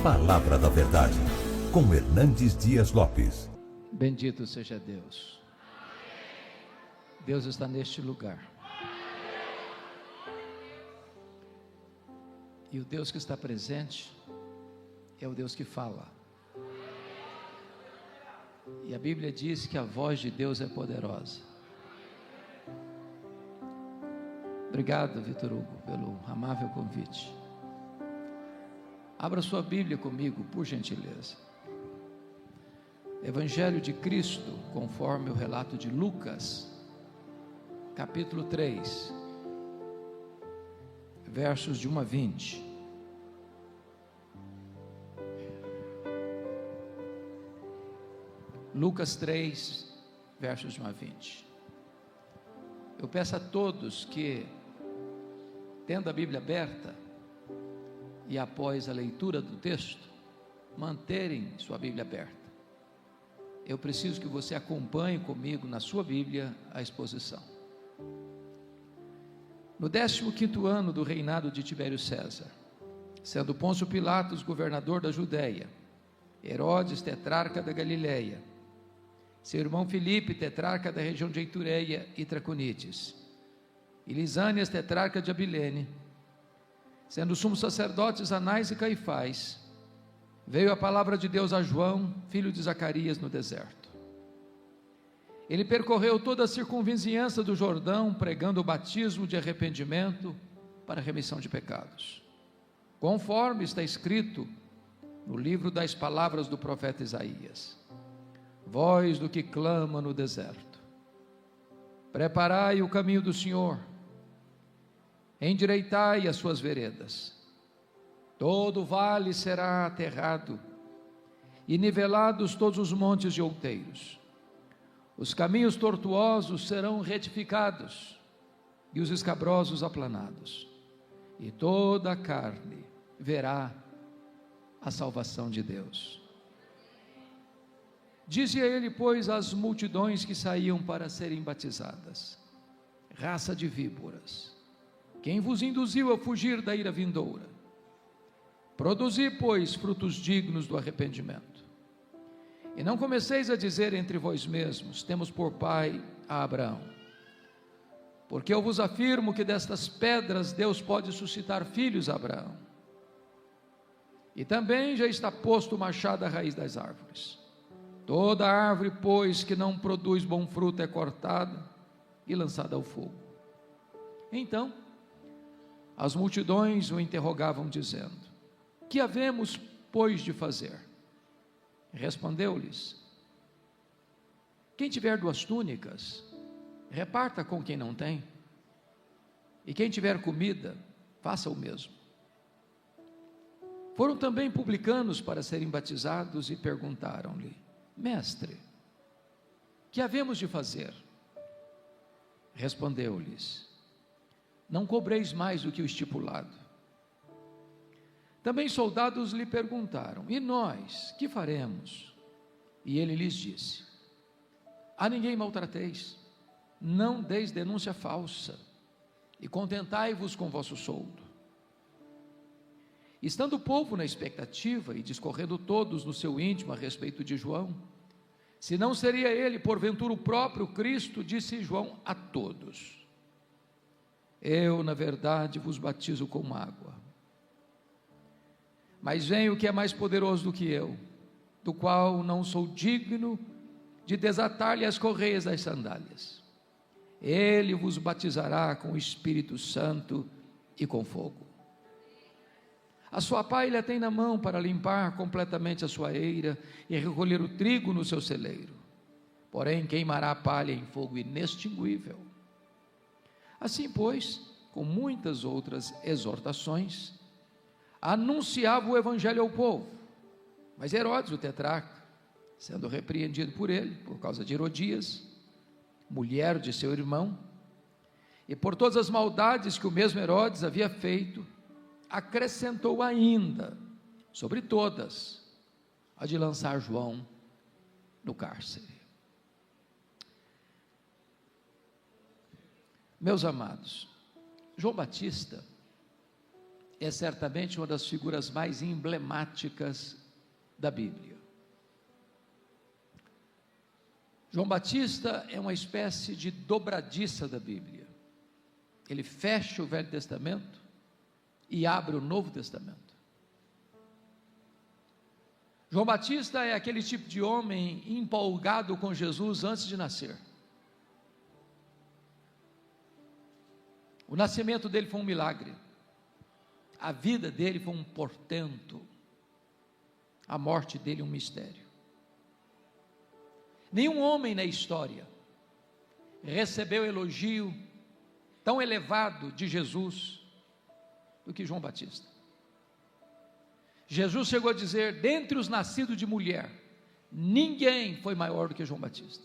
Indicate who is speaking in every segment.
Speaker 1: Palavra da Verdade, com Hernandes Dias Lopes.
Speaker 2: Bendito seja Deus. Deus está neste lugar. E o Deus que está presente é o Deus que fala. E a Bíblia diz que a voz de Deus é poderosa. Obrigado, Vitor Hugo, pelo amável convite. Abra sua Bíblia comigo, por gentileza. Evangelho de Cristo, conforme o relato de Lucas, capítulo 3, versos de 1 a 20. Lucas 3, versos de 1 a 20. Eu peço a todos que, tendo a Bíblia aberta, e após a leitura do texto, manterem sua Bíblia aberta. Eu preciso que você acompanhe comigo na sua Bíblia a exposição. No 15º ano do reinado de Tibério César, sendo Pôncio Pilatos governador da Judeia, Herodes tetrarca da Galileia, seu irmão Filipe tetrarca da região de Itureia e Traconites, e Lisânias tetrarca de Abilene, sendo sumos sacerdotes Anás e Caifás, veio a palavra de Deus a João, filho de Zacarias, no deserto. Ele percorreu toda a circunvizinhança do Jordão, pregando o batismo de arrependimento para a remissão de pecados, conforme está escrito no livro das palavras do profeta Isaías: voz do que clama no deserto, preparai o caminho do Senhor, endireitai as suas veredas. Todo vale será aterrado, e nivelados todos os montes e outeiros. Os caminhos tortuosos serão retificados, e os escabrosos aplanados, e toda a carne verá a salvação de Deus. Dizia ele, pois, às multidões que saíam para serem batizadas: raça de víboras, quem vos induziu a fugir da ira vindoura? Produzi, pois, frutos dignos do arrependimento. E não comeceis a dizer entre vós mesmos: temos por pai a Abraão. Porque eu vos afirmo que destas pedras Deus pode suscitar filhos a Abraão. E também já está posto o machado à raiz das árvores. Toda árvore, pois, que não produz bom fruto é cortada e lançada ao fogo. Então as multidões o interrogavam, dizendo: que havemos, pois, de fazer? Respondeu-lhes: quem tiver 2 túnicas, reparta com quem não tem, e quem tiver comida, faça o mesmo. Foram também publicanos para serem batizados e perguntaram-lhe: mestre, que havemos de fazer? Respondeu-lhes: não cobreis mais do que o estipulado. Também soldados lhe perguntaram: e nós, que faremos? E ele lhes disse: a ninguém maltrateis, não deis denúncia falsa, e contentai-vos com vosso soldo. Estando o povo na expectativa e discorrendo todos no seu íntimo a respeito de João, se não seria ele porventura o próprio Cristo, disse João a todos: eu, na verdade, vos batizo com água, mas vem o que é mais poderoso do que eu, do qual não sou digno de desatar-lhe as correias das sandálias. Ele vos batizará com o Espírito Santo e com fogo. A sua pá ele a tem na mão para limpar completamente a sua eira e recolher o trigo no seu celeiro, porém queimará a palha em fogo inextinguível. Assim, pois, com muitas outras exortações, anunciava o evangelho ao povo. Mas Herodes, o tetrarca, sendo repreendido por ele, por causa de Herodias, mulher de seu irmão, e por todas as maldades que o mesmo Herodes havia feito, acrescentou ainda, sobre todas, a de lançar João no cárcere. Meus amados, João Batista é certamente uma das figuras mais emblemáticas da Bíblia. João Batista é uma espécie de dobradiça da Bíblia. Ele fecha o Velho Testamento e abre o Novo Testamento. João Batista é aquele tipo de homem empolgado com Jesus antes de nascer. O nascimento dele foi um milagre. A vida dele foi um portento. A morte dele um mistério. Nenhum homem na história recebeu elogio tão elevado de Jesus do que João Batista. Jesus chegou a dizer: dentre os nascidos de mulher, ninguém foi maior do que João Batista.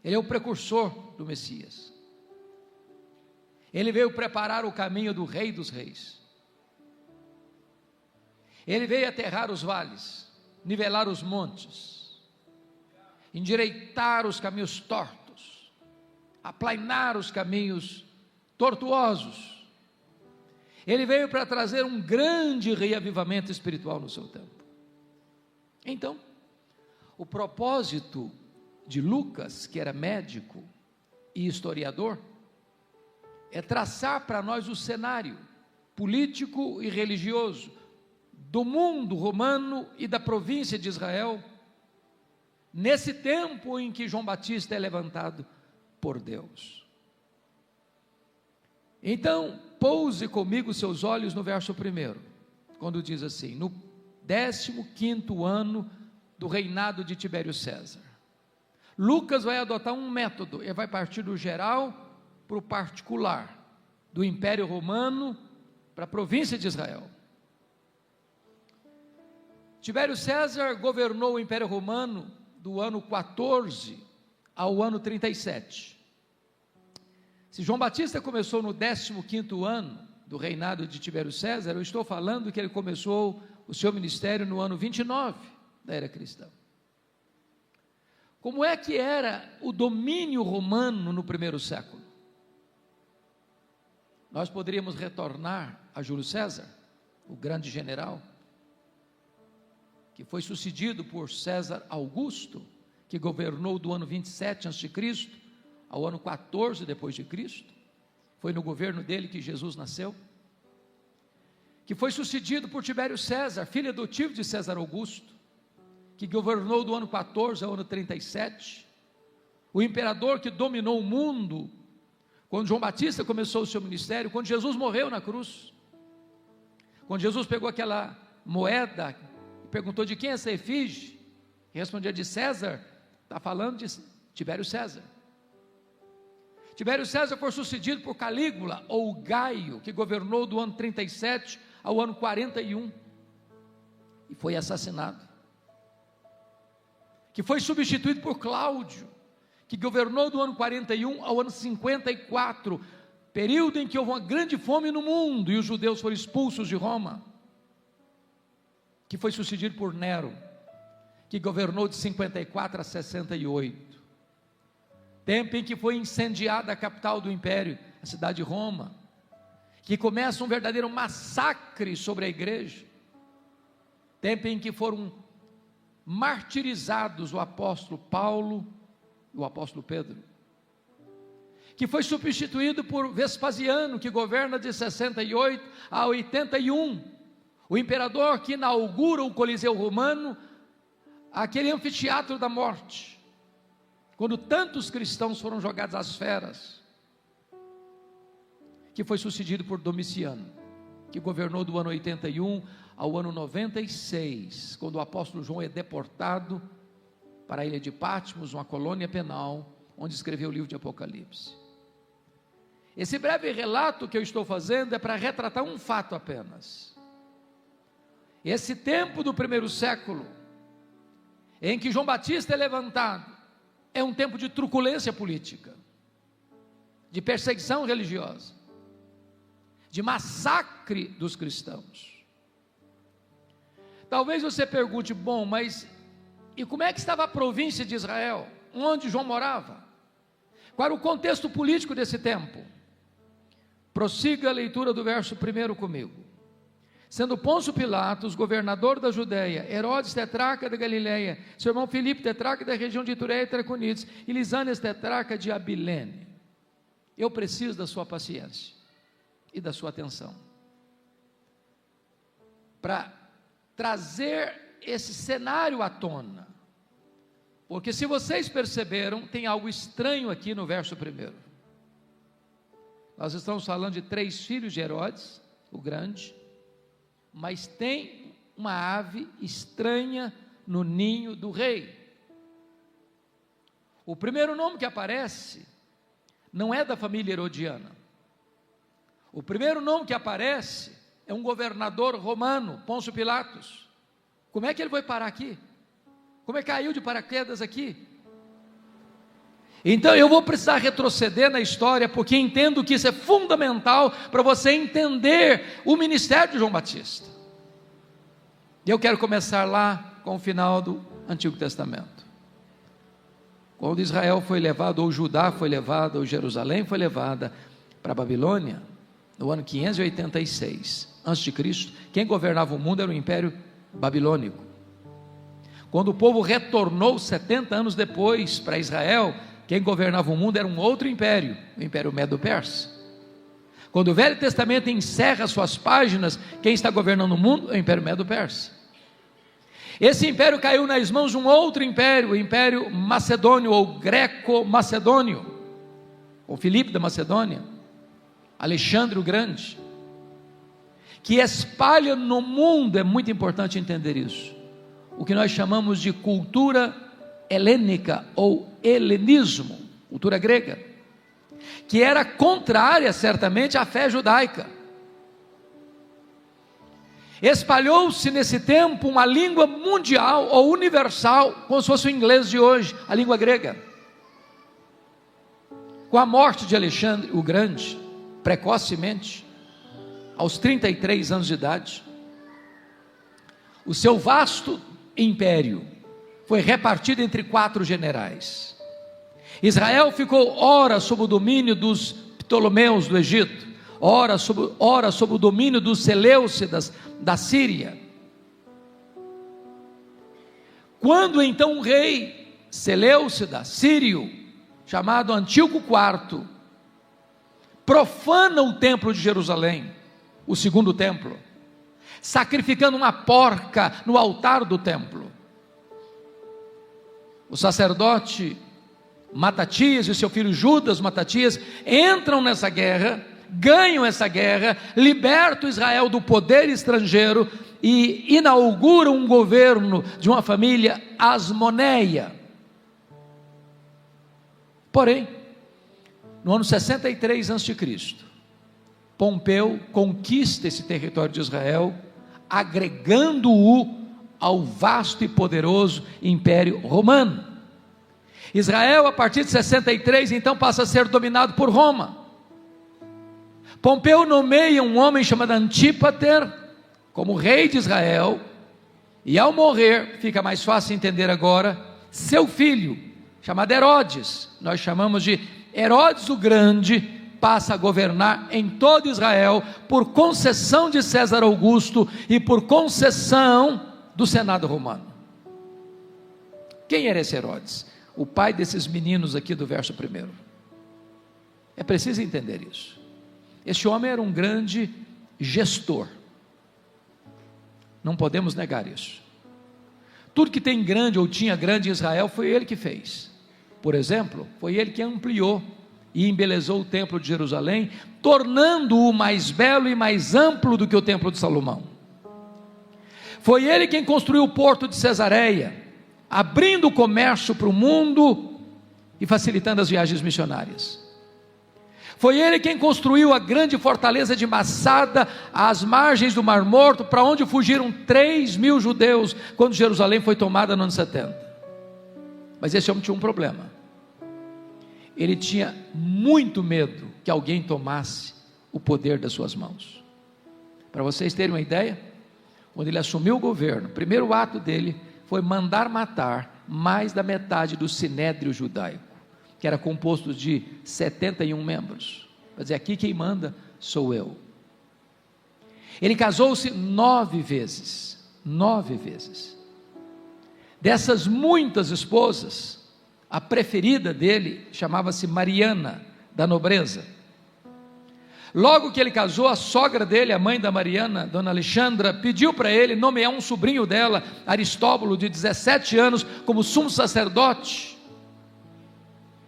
Speaker 2: Ele é o precursor do Messias. Ele veio preparar o caminho do Rei dos Reis. Ele veio aterrar os vales, nivelar os montes, endireitar os caminhos tortos, aplainar os caminhos tortuosos. Ele veio para trazer um grande reavivamento espiritual no seu tempo. Então, o propósito de Lucas, que era médico e historiador, é traçar para nós o cenário político e religioso do mundo romano e da província de Israel, nesse tempo em que João Batista é levantado por Deus. Então, pouse comigo seus olhos no verso 1, quando diz assim: no 15º ano do reinado de Tibério César. Lucas vai adotar um método, ele vai partir do geral para o particular, do Império Romano para a província de Israel. Tibério César governou o Império Romano do ano 14 ao ano 37. Se João Batista começou no 15º ano do reinado de Tibério César, eu estou falando que ele começou o seu ministério no ano 29 da era cristã. Como é que era o domínio romano no primeiro século? Nós poderíamos retornar a Júlio César, o grande general, que foi sucedido por César Augusto, que governou do ano 27 a.C. ao ano 14 depois de Cristo. Foi no governo dele que Jesus nasceu. Que foi sucedido por Tibério César, filho adotivo de César Augusto, que governou do ano 14 ao ano 37. O imperador que dominou o mundo quando João Batista começou o seu ministério, quando Jesus morreu na cruz, quando Jesus pegou aquela moeda e perguntou: de quem é essa efígie? E respondia: de César. Está falando de Tibério César. Tibério César foi sucedido por Calígula ou Gaio, que governou do ano 37 ao ano 41 e foi assassinado. Que foi substituído por Cláudio, que governou do ano 41 ao ano 54, período em que houve uma grande fome no mundo e os judeus foram expulsos de Roma. Que foi sucedido por Nero, que governou de 54 a 68, tempo em que foi incendiada a capital do império, a cidade de Roma, que começa um verdadeiro massacre sobre a igreja, tempo em que foram martirizados o apóstolo Paulo e o apóstolo Pedro, que foi substituído por Vespasiano, que governa de 68 a 81, o imperador que inaugura o Coliseu Romano, aquele anfiteatro da morte, quando tantos cristãos foram jogados às feras, que foi sucedido por Domiciano, que governou do ano 81 ao ano 96, quando o apóstolo João é deportado para a ilha de Patmos, uma colônia penal, onde escreveu o livro de Apocalipse. Esse breve relato que eu estou fazendo é para retratar um fato apenas. Esse tempo do primeiro século, em que João Batista é levantado, é um tempo de truculência política, de perseguição religiosa, de massacre dos cristãos. Talvez você pergunte: bom, mas e como é que estava a província de Israel, onde João morava? Qual era o contexto político desse tempo? Prossiga a leitura do verso 1 comigo. Sendo Pôncio Pilatos governador da Judéia, Herodes tetrarca da Galileia, seu irmão Filipe tetrarca da região de Itureia e Traconites, e Lisânias tetrarca de Abilene. Eu preciso da sua paciência e da sua atenção para trazer esse cenário à tona, porque se vocês perceberam, tem algo estranho aqui no verso 1. Nós estamos falando de 3 filhos de Herodes, o grande, mas tem uma ave estranha no ninho do rei. O primeiro nome que aparece não é da família herodiana. O primeiro nome que aparece é um governador romano, Pôncio Pilatos. Como é que ele foi parar aqui? Como é que caiu de paraquedas aqui? Então eu vou precisar retroceder na história, porque entendo que isso é fundamental para você entender o ministério de João Batista. E eu quero começar lá com o final do Antigo Testamento. Quando Israel foi levado, ou Judá foi levado, ou Jerusalém foi levada para a Babilônia, no ano 586 a.C., quem governava o mundo era o Império Babilônico. Quando o povo retornou 70 anos depois para Israel, quem governava o mundo era um outro império, o Império Medo-Persa. Quando o Velho Testamento encerra suas páginas, quem está governando o mundo é o Império Medo-Persa. Esse império caiu nas mãos de um outro império, o Império Macedônio ou Greco-Macedônio, o Filipe da Macedônia, Alexandre o Grande, que espalha no mundo, é muito importante entender isso, o que nós chamamos de cultura helênica ou helenismo, cultura grega, que era contrária certamente à fé judaica. Espalhou-se nesse tempo uma língua mundial ou universal, como se fosse o inglês de hoje, a língua grega. Com a morte de Alexandre o Grande, precocemente, aos 33 anos de idade, o seu vasto império foi repartido entre 4 generais. Israel ficou ora sob o domínio dos Ptolomeus do Egito, ora sob o domínio dos Seleucidas da Síria. Quando então um rei Seleucida, sírio, chamado Antíoco IV, profana o templo de Jerusalém, o segundo templo, sacrificando uma porca no altar do templo, o sacerdote Matatias e o seu filho Judas Matatias entram nessa guerra, ganham essa guerra, libertam Israel do poder estrangeiro e inauguram um governo de uma família asmoneia. Porém, no ano 63 a.C., Pompeu conquista esse território de Israel, agregando-o ao vasto e poderoso Império Romano. Israel, a partir de 63, então passa a ser dominado por Roma. Pompeu nomeia um homem chamado Antípater como rei de Israel, e ao morrer, fica mais fácil entender agora, seu filho, chamado Herodes, nós chamamos de Herodes o Grande, passa a governar em todo Israel, por concessão de César Augusto e por concessão do Senado romano. Quem era esse Herodes? O pai desses meninos aqui do verso 1. É preciso entender isso. Este homem era um grande gestor, não podemos negar isso. Tudo que tem grande ou tinha grande em Israel foi ele que fez. Por exemplo, foi ele que ampliou e embelezou o templo de Jerusalém, tornando-o mais belo e mais amplo do que o templo de Salomão. Foi ele quem construiu o porto de Cesareia, abrindo o comércio para o mundo e facilitando as viagens missionárias. Foi ele quem construiu a grande fortaleza de Massada, às margens do Mar Morto, para onde fugiram 3.000 judeus, quando Jerusalém foi tomada no ano 70. Mas esse homem tinha um problema. Ele tinha muito medo que alguém tomasse o poder das suas mãos. Para vocês terem uma ideia, quando ele assumiu o governo, o primeiro ato dele foi mandar matar mais da metade do sinédrio judaico, que era composto de 71 membros. Quer dizer, aqui quem manda sou eu. Ele casou-se 9 vezes. 9 vezes. Dessas muitas esposas, a preferida dele chamava-se Mariana, da nobreza. Logo que ele casou, a sogra dele, a mãe da Mariana, Dona Alexandra, pediu para ele nomear um sobrinho dela, Aristóbulo, de 17 anos, como sumo sacerdote.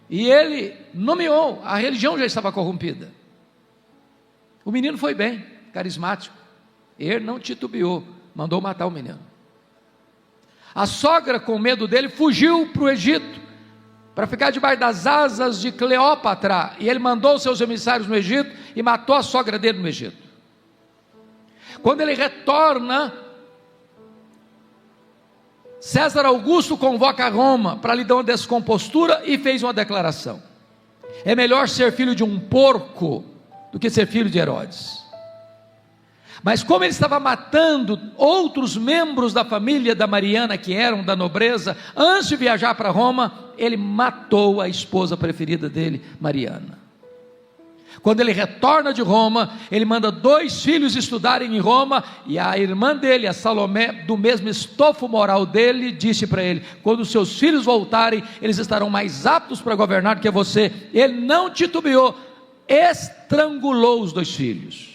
Speaker 2: E ele nomeou, a religião já estava corrompida. O menino foi bem, carismático. Ele não titubeou, mandou matar o menino. A sogra, com medo dele, fugiu para o Egito, para ficar debaixo das asas de Cleópatra, e ele mandou seus emissários no Egito, e matou a sogra dele no Egito. Quando ele retorna, César Augusto convoca a Roma, para lhe dar uma descompostura, e fez uma declaração: é melhor ser filho de um porco, do que ser filho de Herodes. Mas como ele estava matando outros membros da família da Mariana, que eram da nobreza, antes de viajar para Roma, ele matou a esposa preferida dele, Mariana. Quando ele retorna de Roma, ele manda 2 filhos estudarem em Roma, e a irmã dele, a Salomé, do mesmo estofo moral dele, disse para ele: quando os seus filhos voltarem, eles estarão mais aptos para governar do que você. Ele não titubeou, estrangulou os 2 filhos.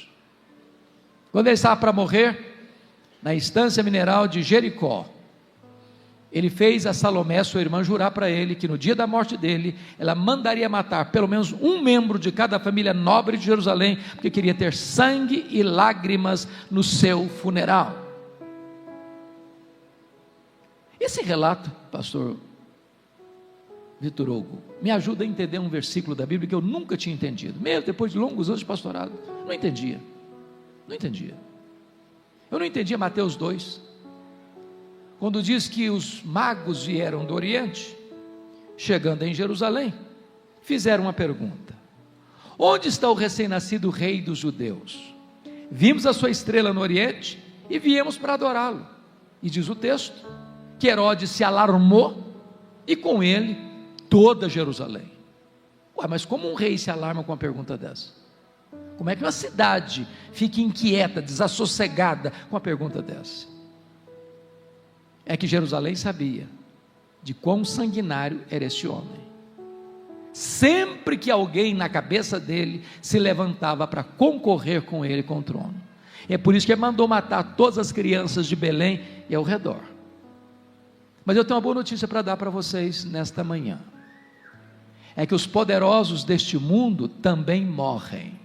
Speaker 2: Quando ele estava para morrer, na estância mineral de Jericó, ele fez a Salomé, sua irmã, jurar para ele que no dia da morte dele, ela mandaria matar pelo menos um membro de cada família nobre de Jerusalém, porque queria ter sangue e lágrimas no seu funeral. Esse relato, pastor Vitor Hugo, me ajuda a entender um versículo da Bíblia que eu nunca tinha entendido, mesmo depois de longos anos de pastorado, não entendia. Eu não entendia Mateus 2, quando diz que os magos vieram do Oriente, chegando em Jerusalém, fizeram uma pergunta: onde está o recém-nascido rei dos judeus? Vimos a sua estrela no Oriente e viemos para adorá-lo. E diz o texto que Herodes se alarmou, e com ele toda Jerusalém. Mas como um rei se alarma com uma pergunta dessa? Como é que uma cidade fica inquieta, desassossegada com uma pergunta dessa? É que Jerusalém sabia de quão sanguinário era esse homem. Sempre que alguém na cabeça dele se levantava para concorrer com ele com o trono. É por isso que ele mandou matar todas as crianças de Belém e ao redor. Mas eu tenho uma boa notícia para dar para vocês nesta manhã. É que os poderosos deste mundo também morrem.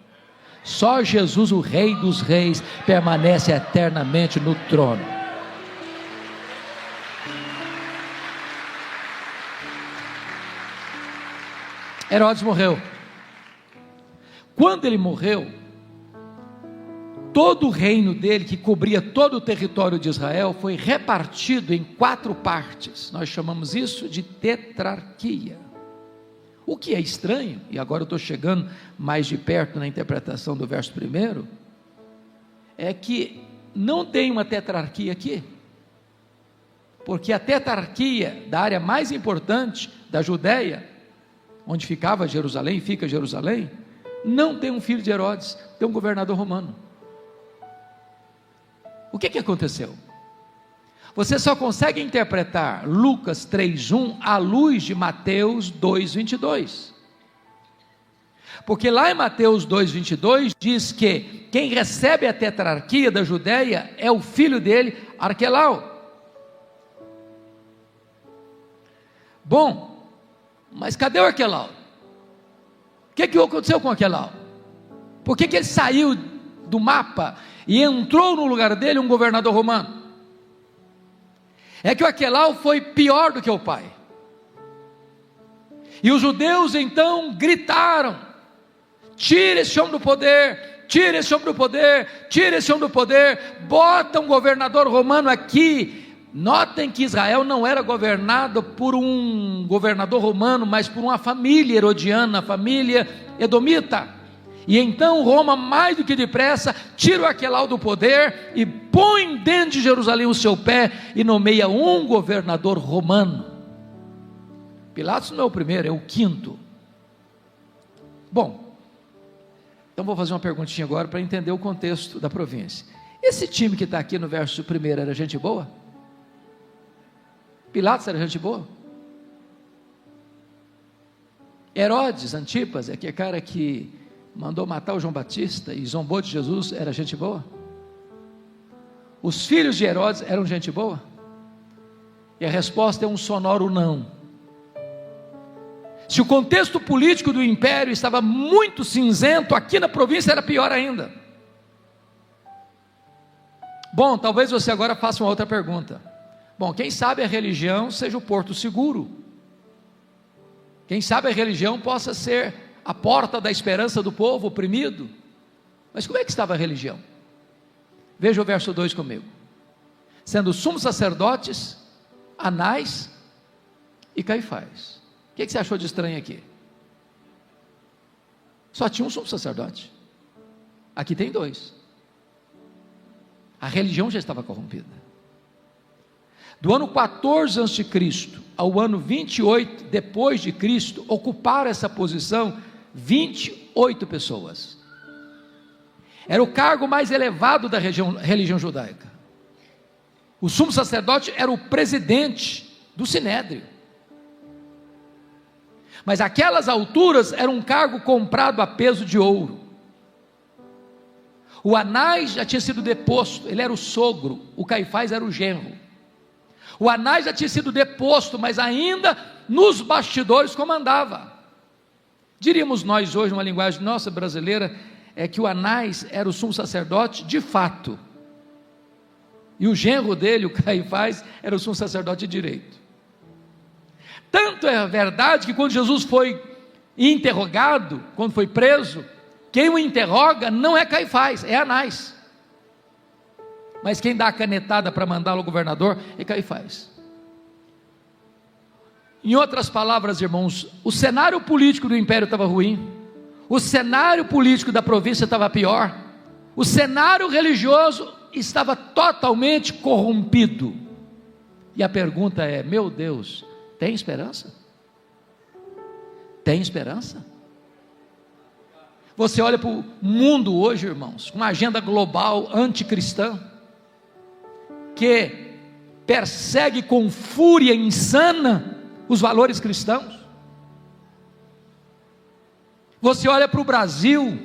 Speaker 2: Só Jesus, o Rei dos Reis, permanece eternamente no trono. Herodes morreu. Quando ele morreu, todo o reino dele, que cobria todo o território de Israel, foi repartido em 4 partes. Nós chamamos isso de tetrarquia. O que é estranho, e agora eu estou chegando mais de perto na interpretação do verso 1, é que não tem uma tetrarquia aqui, porque a tetrarquia da área mais importante da Judéia, onde ficava Jerusalém, fica Jerusalém, não tem um filho de Herodes, tem um governador romano. O que aconteceu? Você só consegue interpretar Lucas 3:1 à luz de Mateus 2:22, porque lá em Mateus 2:22 diz que quem recebe a tetrarquia da Judéia é o filho dele, Arquelau. Bom, mas cadê o Arquelau? O que aconteceu com Arquelau? Por que ele saiu do mapa e entrou no lugar dele um governador romano? É que o Arquelau foi pior do que o pai, e os judeus então gritaram: tira esse homem do poder, tira esse homem do poder, tira esse homem do poder, bota um governador romano aqui. Notem que Israel não era governado por um governador romano, mas por uma família herodiana, a família edomita. E então Roma, mais do que depressa, tira o Arquelau do poder e põe dentro de Jerusalém o seu pé e nomeia um governador romano. Pilatos não é o primeiro, é o 5º. Bom, Então vou fazer uma perguntinha agora para entender o contexto da província. Esse time que está aqui no verso 1 era gente boa? Pilatos era gente boa? Herodes, Antipas, aquele cara que mandou matar o João Batista e zombou de Jesus, era gente boa? Os filhos de Herodes eram gente boa? E a resposta é um sonoro não. Se o contexto político do império estava muito cinzento, aqui na província era pior ainda. Bom, talvez você agora faça uma outra pergunta. Bom, quem sabe a religião seja o porto seguro. Quem sabe a religião possa ser a porta da esperança do povo oprimido. Mas como é que estava a religião? Veja o verso 2 comigo. Sendo sumos sacerdotes, Anás e Caifás. O que você achou de estranho aqui? Só tinha um sumo sacerdote. Aqui tem dois. A religião já estava corrompida. Do ano 14 a.C. ao ano 28 depois de Cristo, ocuparam essa posição 28 pessoas. Era o cargo mais elevado da religião judaica. O sumo sacerdote era o presidente do sinédrio. Mas aquelas alturas era um cargo comprado a peso de ouro. O Anás já tinha sido deposto, ele era o sogro, o Caifás era o genro. O Anás já tinha sido deposto, mas ainda nos bastidores comandava. Diríamos nós hoje, uma linguagem nossa brasileira, é que o Anás era o sumo sacerdote de fato, e o genro dele, o Caifás, era o sumo sacerdote de direito. Tanto é verdade que quando Jesus foi interrogado, quando foi preso, quem o interroga não é Caifás, é Anás. Mas quem dá a canetada para mandá-lo ao governador é Caifás. Em outras palavras, irmãos, o cenário político do império estava ruim, o cenário político da província estava pior, o cenário religioso estava totalmente corrompido. E a pergunta é: meu Deus, tem esperança? Tem esperança? Você olha para o mundo hoje, irmãos, com uma agenda global anticristã, que persegue com fúria insana os valores cristãos. Você olha para o Brasil,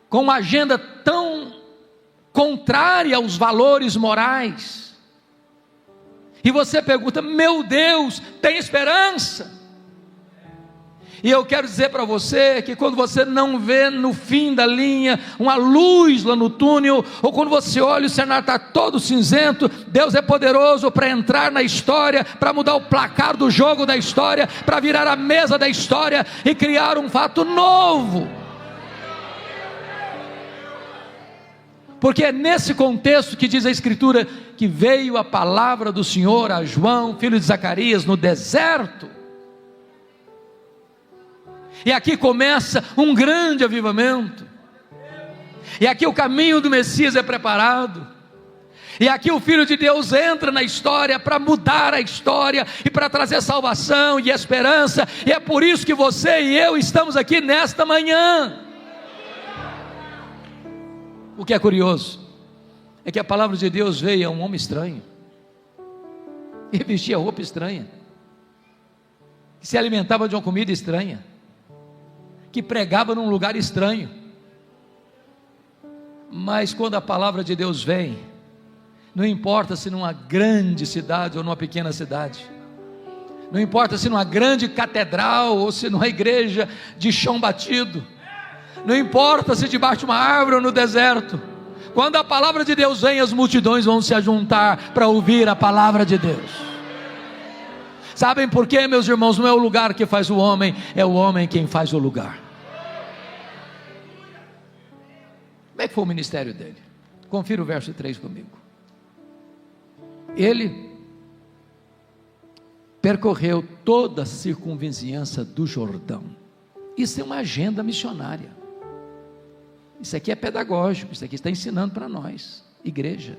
Speaker 2: com uma agenda tão contrária aos valores morais, e você pergunta: meu Deus, tem esperança? E eu quero dizer para você que quando você não vê no fim da linha uma luz lá no túnel, ou quando você olha e o cenário está todo cinzento, Deus é poderoso para entrar na história, para mudar o placar do jogo da história, para virar a mesa da história e criar um fato novo. Porque é nesse contexto que diz a Escritura que veio a palavra do Senhor a João, filho de Zacarias, no deserto. E aqui começa um grande avivamento, e aqui o caminho do Messias é preparado, e aqui o Filho de Deus entra na história para mudar a história, e para trazer salvação e esperança, e é por isso que você e eu estamos aqui nesta manhã. O que é curioso, é que a palavra de Deus veio a um homem estranho, e vestia roupa estranha, que se alimentava de uma comida estranha, que pregava num lugar estranho. Mas quando a palavra de Deus vem, não importa se numa grande cidade ou numa pequena cidade, não importa se numa grande catedral ou se numa igreja de chão batido, não importa se debaixo de uma árvore ou no deserto, quando a palavra de Deus vem, as multidões vão se ajuntar para ouvir a palavra de Deus. Sabem por quê, meus irmãos? Não é o lugar que faz o homem, é o homem quem faz o lugar. Como é que foi o ministério dele? Confira o verso 3 comigo. Ele percorreu toda a circunvizinhança do Jordão. Isso é uma agenda missionária. Isso aqui é pedagógico, isso aqui está ensinando para nós, igreja.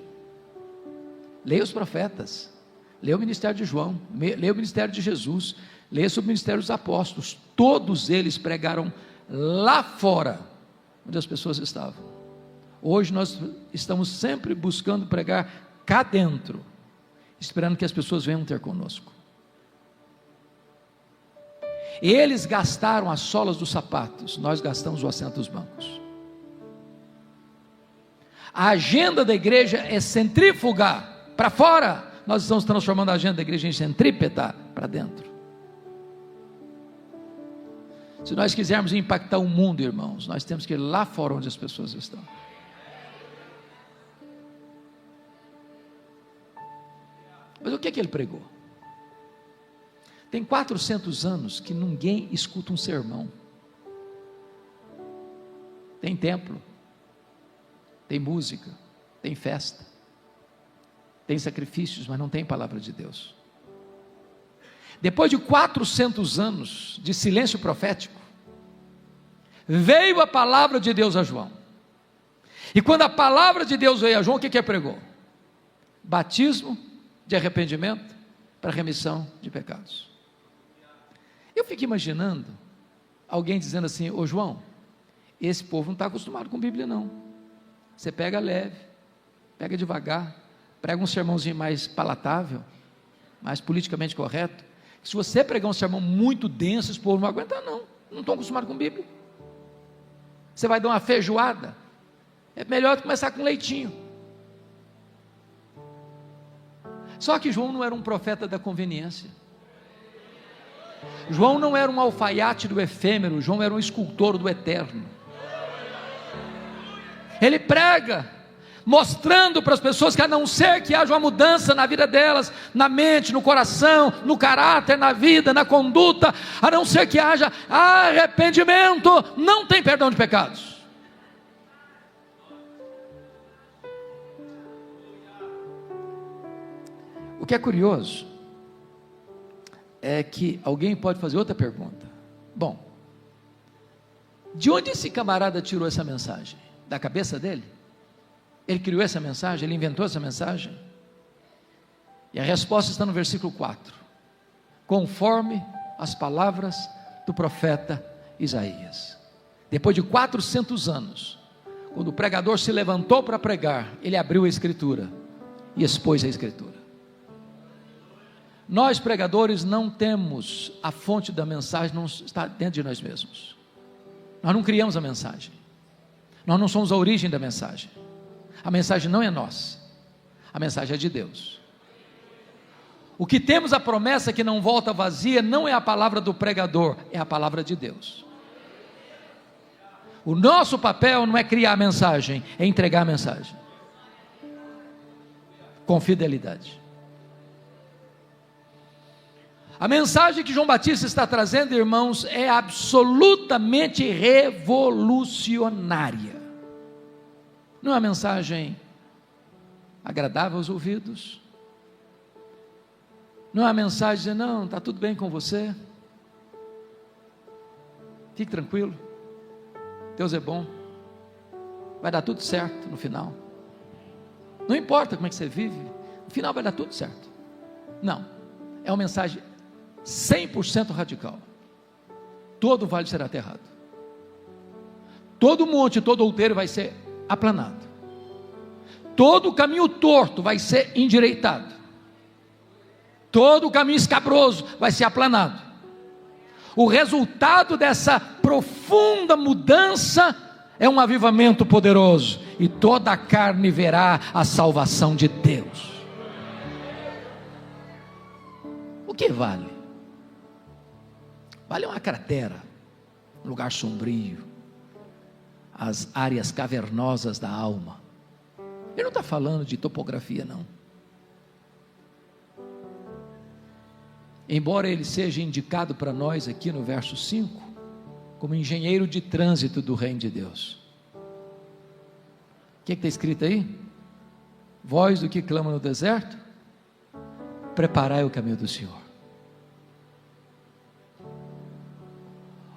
Speaker 2: Leia os profetas, leia o ministério de João, leia o ministério de Jesus. Leia sobre o ministério dos apóstolos, todos eles pregaram lá fora, onde as pessoas estavam. Hoje nós estamos sempre buscando pregar cá dentro, esperando que as pessoas venham ter conosco. Eles gastaram as solas dos sapatos, nós gastamos o assento dos bancos. A agenda da igreja é centrífuga para fora, nós estamos transformando a agenda da igreja em centrípeta para dentro. Se nós quisermos impactar o mundo, irmãos, nós temos que ir lá fora onde as pessoas estão. Mas o que é que ele pregou? Tem 400 anos que ninguém escuta um sermão. Tem templo, tem música, tem festa, tem sacrifícios, mas não tem palavra de Deus. Depois de 400 anos de silêncio profético, veio a palavra de Deus a João. E quando a palavra de Deus veio a João, o que ele pregou? Batismo de arrependimento para remissão de pecados. Eu fico imaginando alguém dizendo assim: ô João, esse povo não está acostumado com Bíblia não, você pega leve, pega devagar, prega um sermãozinho mais palatável, mais politicamente correto. Se você pregar um sermão muito denso, esse povo não vai aguentar não estão acostumados com Bíblia, você vai dar uma feijoada, é melhor começar com leitinho. Só que João não era um profeta da conveniência, João não era um alfaiate do efêmero, João era um escultor do eterno. Ele prega mostrando para as pessoas que, a não ser que haja uma mudança na vida delas, na mente, no coração, no caráter, na vida, na conduta, a não ser que haja arrependimento, não tem perdão de pecados. O que é curioso é que alguém pode fazer outra pergunta: bom, de onde esse camarada tirou essa mensagem? Da cabeça dele? Ele criou essa mensagem? Ele inventou essa mensagem? E a resposta está no versículo 4: conforme as palavras do profeta Isaías. Depois de 400 anos, quando o pregador se levantou para pregar, ele abriu a escritura e expôs a escritura. Nós pregadores não temos a fonte da mensagem, não está dentro de nós mesmos. Nós não criamos a mensagem, nós não somos a origem da mensagem. A mensagem não é nossa, a mensagem é de Deus. O que temos a promessa que não volta vazia não é a palavra do pregador, é a palavra de Deus. O nosso papel não é criar a mensagem, é entregar a mensagem com fidelidade. A mensagem que João Batista está trazendo, irmãos, é absolutamente revolucionária. Não é uma mensagem agradável aos ouvidos, não é uma mensagem de não, está tudo bem com você, fique tranquilo, Deus é bom, vai dar tudo certo no final, não importa como é que você vive, no final vai dar tudo certo. Não, é uma mensagem 100% radical. Todo vale será aterrado, todo monte, todo outeiro vai ser aplanado, todo caminho torto vai ser endireitado, todo caminho escabroso vai ser aplanado. O resultado dessa profunda mudança é um avivamento poderoso, e toda a carne verá a salvação de Deus. O que vale? Vale uma cratera, um lugar sombrio, as áreas cavernosas da alma. Ele não está falando de topografia não, embora ele seja indicado para nós aqui no verso 5, como engenheiro de trânsito do reino de Deus. O que está escrito aí? Voz do que clama no deserto, preparai o caminho do Senhor.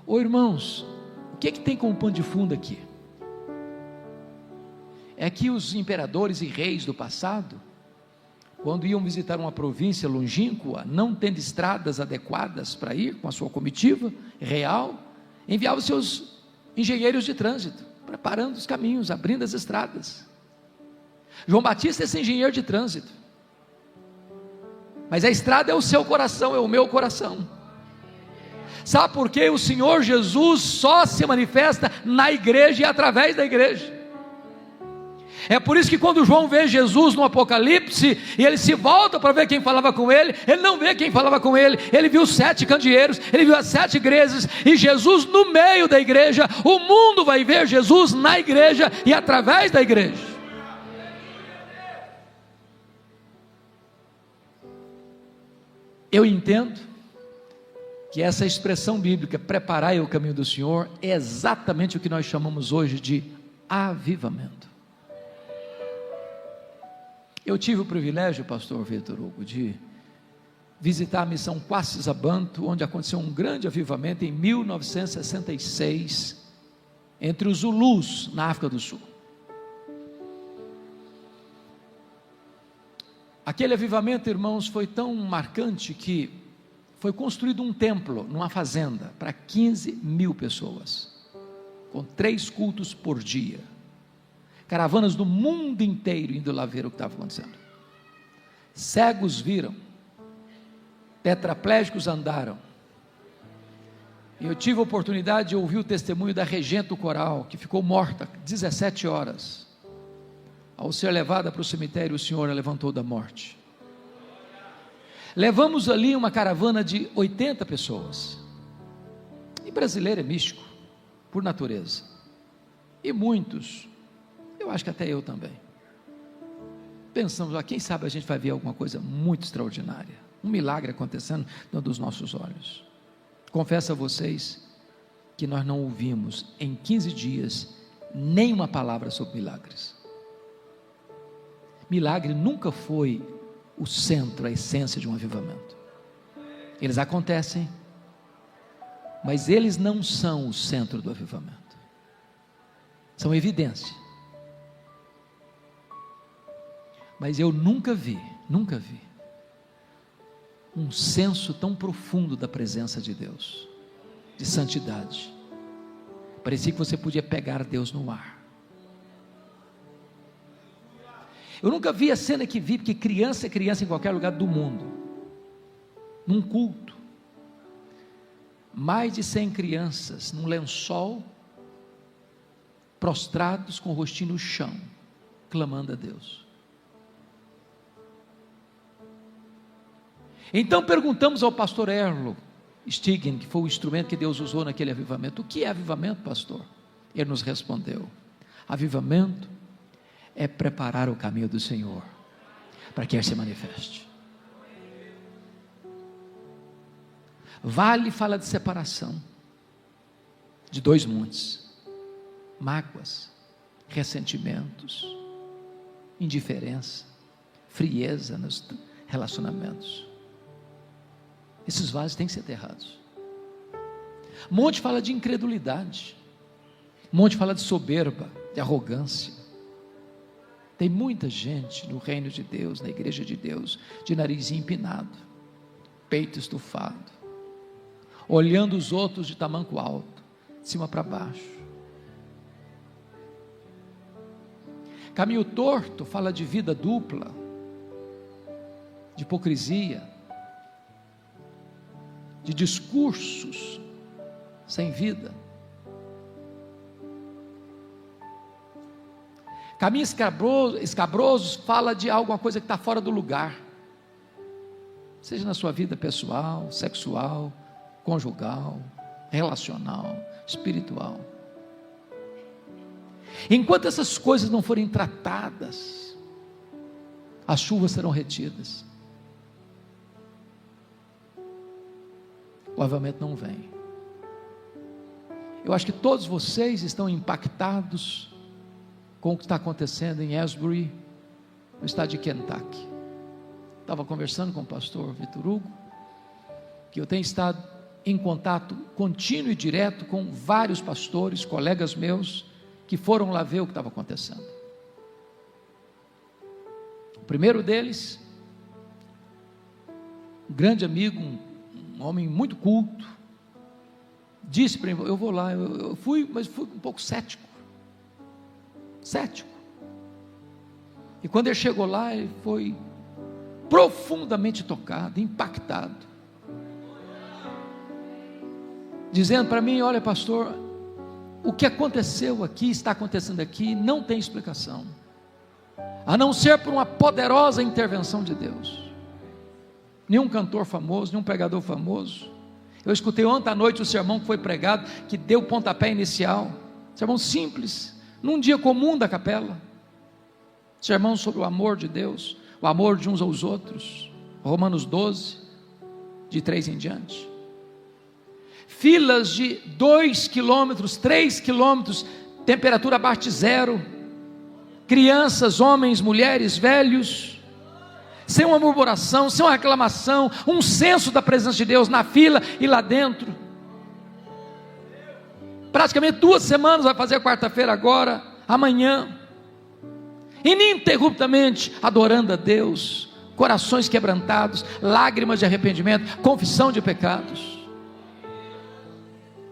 Speaker 2: Ô irmãos, o que tem como pano de fundo aqui? É que os imperadores e reis do passado quando iam visitar uma província longínqua, não tendo estradas adequadas para ir com a sua comitiva real, enviava seus engenheiros de trânsito, preparando os caminhos, abrindo as estradas. João Batista é esse engenheiro de trânsito, mas a estrada é o seu coração, é o meu coração. Sabe por quê? O Senhor Jesus só se manifesta na igreja e através da igreja. É por isso que quando João vê Jesus no Apocalipse, e ele se volta para ver quem falava com ele, ele não vê quem falava com ele, ele viu 7 candeeiros, ele viu as 7 igrejas, e Jesus no meio da igreja. O mundo vai ver Jesus na igreja e através da igreja. Eu entendo que essa expressão bíblica, preparai o caminho do Senhor, é exatamente o que nós chamamos hoje de avivamento. Eu tive o privilégio, pastor Vitor Hugo, de visitar a missão Quacis-Abantu, onde aconteceu um grande avivamento em 1966, entre os Zulus, na África do Sul. Aquele avivamento, irmãos, foi tão marcante que foi construído um templo numa fazenda para 15 mil pessoas, com 3 cultos por dia. Caravanas do mundo inteiro indo lá ver o que estava acontecendo. Cegos viram, tetraplégicos andaram. E eu tive a oportunidade de ouvir o testemunho da regente do coral, que ficou morta 17 horas. Ao ser levada para o cemitério, o Senhor a levantou da morte. Levamos ali uma caravana de 80 pessoas. E brasileiro é místico, por natureza. E muitos, eu acho que até eu também, pensamos, quem sabe a gente vai ver alguma coisa muito extraordinária, um milagre acontecendo diante dos nossos olhos. Confesso a vocês que nós não ouvimos em 15 dias nenhuma palavra sobre milagres. Milagre nunca foi o centro, a essência de um avivamento. Eles acontecem, mas eles não são o centro do avivamento. São evidência. Mas eu nunca vi um senso tão profundo da presença de Deus, de santidade. Parecia que você podia pegar Deus no ar. Eu nunca vi a cena que vi, porque criança é criança em qualquer lugar do mundo. Num culto, mais de 100 crianças, num lençol, prostrados com o rostinho no chão, clamando a Deus. Então perguntamos ao pastor Erlo Stiggen, que foi o instrumento que Deus usou naquele avivamento: o que é avivamento, pastor? Ele nos respondeu: avivamento é preparar o caminho do Senhor, para que Ele se manifeste. Vale fala de separação, de 2 montes, mágoas, ressentimentos, indiferença, frieza nos relacionamentos. Esses vales têm que ser enterrados. Monte fala de incredulidade, monte fala de soberba, de arrogância. Tem muita gente no reino de Deus, na igreja de Deus, de narizinho empinado, peito estufado, olhando os outros de tamanco alto, de cima para baixo. Caminho torto fala de vida dupla, de hipocrisia, de discursos sem vida. Caminho escabroso fala de alguma coisa que está fora do lugar, seja na sua vida pessoal, sexual, conjugal, relacional, espiritual. Enquanto essas coisas não forem tratadas, as chuvas serão retidas, o avivamento não vem. Eu acho que todos vocês estão impactados com o que está acontecendo em Asbury, no estado de Kentucky. Estava conversando com o pastor Vitor Hugo, que eu tenho estado em contato contínuo e direto com vários pastores, colegas meus, que foram lá ver o que estava acontecendo. O primeiro deles grande amigo, um homem muito culto, disse para mim: eu vou lá. Eu fui, mas fui um pouco cético. E quando ele chegou lá, ele foi profundamente tocado, impactado, dizendo para mim: olha, pastor, o que aconteceu aqui, está acontecendo aqui, não tem explicação, a não ser por uma poderosa intervenção de Deus. Nenhum cantor famoso, nenhum pregador famoso. Eu escutei ontem à noite o sermão que foi pregado, que deu o pontapé inicial, sermão simples, num dia comum da capela, sermão sobre o amor de Deus, o amor de uns aos outros, Romanos 12, de 3 em diante. Filas de 2 quilômetros, 3 quilômetros, temperatura abaixo de zero, crianças, homens, mulheres, velhos, sem uma murmuração, sem uma reclamação, um senso da presença de Deus na fila e lá dentro. Praticamente 2 semanas, vai fazer quarta-feira agora, amanhã, ininterruptamente adorando a Deus, corações quebrantados, lágrimas de arrependimento, confissão de pecados.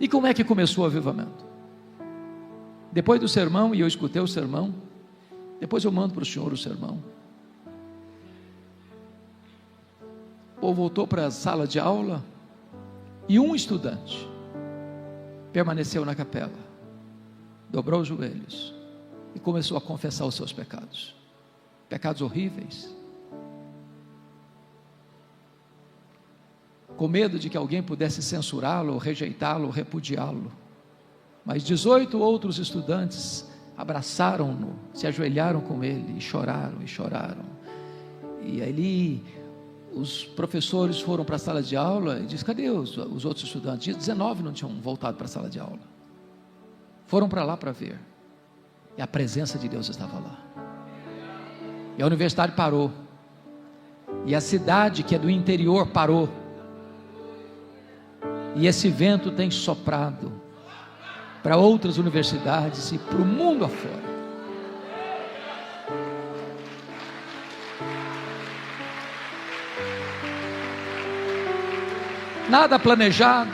Speaker 2: E como é que começou o avivamento? Depois do sermão, e eu escutei o sermão, depois eu mando para o senhor o sermão. O povo voltou para a sala de aula, e um estudante permaneceu na capela, dobrou os joelhos e começou a confessar os seus pecados, pecados horríveis, com medo de que alguém pudesse censurá-lo, rejeitá-lo, repudiá-lo. Mas 18 outros estudantes abraçaram-no, se ajoelharam com ele e choraram e choraram. E ali os professores foram para a sala de aula e disseram: cadê os outros estudantes? Dia 19 não tinham voltado para a sala de aula. Foram para lá para ver, e a presença de Deus estava lá. E a universidade parou, e a cidade que é do interior parou, e esse vento tem soprado para outras universidades e para o mundo afora. Nada planejado,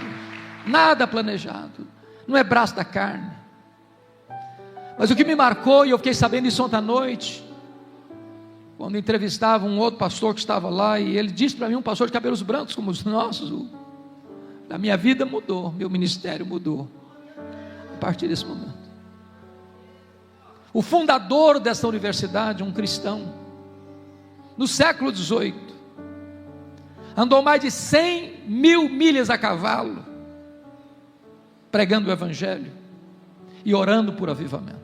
Speaker 2: não é braço da carne. Mas o que me marcou, e eu fiquei sabendo isso ontem à noite, quando entrevistava um outro pastor que estava lá, e ele disse para mim, um pastor de cabelos brancos como os nossos: a minha vida mudou, meu ministério mudou, a partir desse momento. O fundador dessa universidade, um cristão, no século XVIII, andou mais de 100 mil milhas a cavalo, pregando o evangelho e orando por avivamento.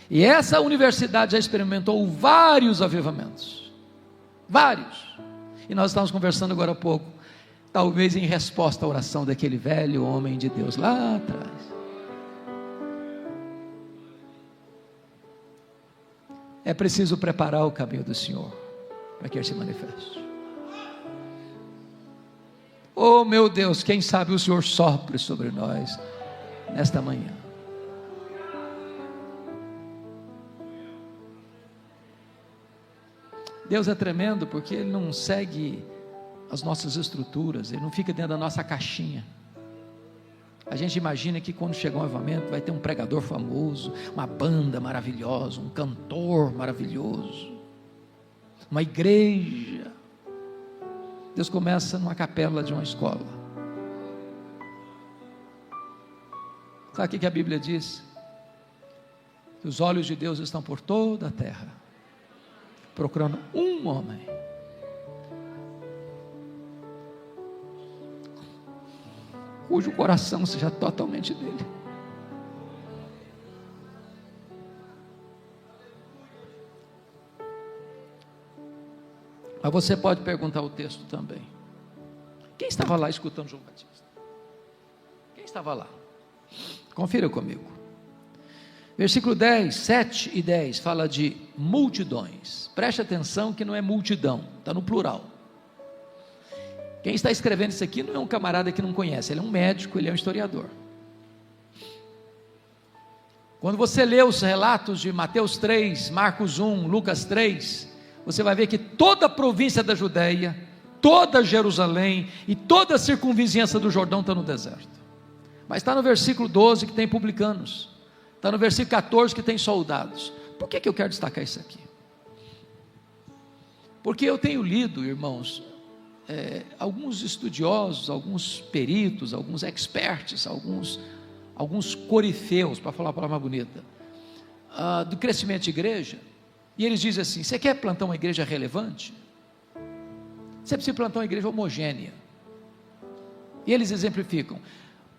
Speaker 2: E essa universidade já experimentou vários avivamentos, vários. E nós estávamos conversando agora há pouco, talvez em resposta à oração daquele velho homem de Deus lá atrás. É preciso preparar o caminho do Senhor para que Ele se manifeste. Oh meu Deus, quem sabe o Senhor sopre sobre nós nesta manhã. Deus é tremendo porque Ele não segue as nossas estruturas, Ele não fica dentro da nossa caixinha. A gente imagina que quando chegar um avivamento vai ter um pregador famoso, uma banda maravilhosa, um cantor maravilhoso, uma igreja. Deus começa numa capela de uma escola. Sabe o que a Bíblia diz? Que os olhos de Deus estão por toda a terra, procurando um homem cujo coração seja totalmente dele. Mas você pode perguntar o texto também. Quem estava lá escutando João Batista? Quem estava lá? Confira comigo. Versículo 10, 7 e 10 fala de multidões. Preste atenção que não é multidão, está no plural. Quem está escrevendo isso aqui não é um camarada que não conhece, ele é um médico, ele é um historiador. Quando você lê os relatos de Mateus 3, Marcos 1, Lucas 3, você vai ver que toda a província da Judéia, toda Jerusalém e toda a circunvizinhança do Jordão está no deserto. Mas está no versículo 12 que tem publicanos, está no versículo 14 que tem soldados. Por que eu quero destacar isso aqui? Porque eu tenho lido, irmãos, alguns estudiosos, alguns peritos, alguns experts, alguns corifeus, para falar a palavra mais bonita, do crescimento de igreja, e eles dizem assim: você quer plantar uma igreja relevante? Você precisa plantar uma igreja homogênea. E eles exemplificam.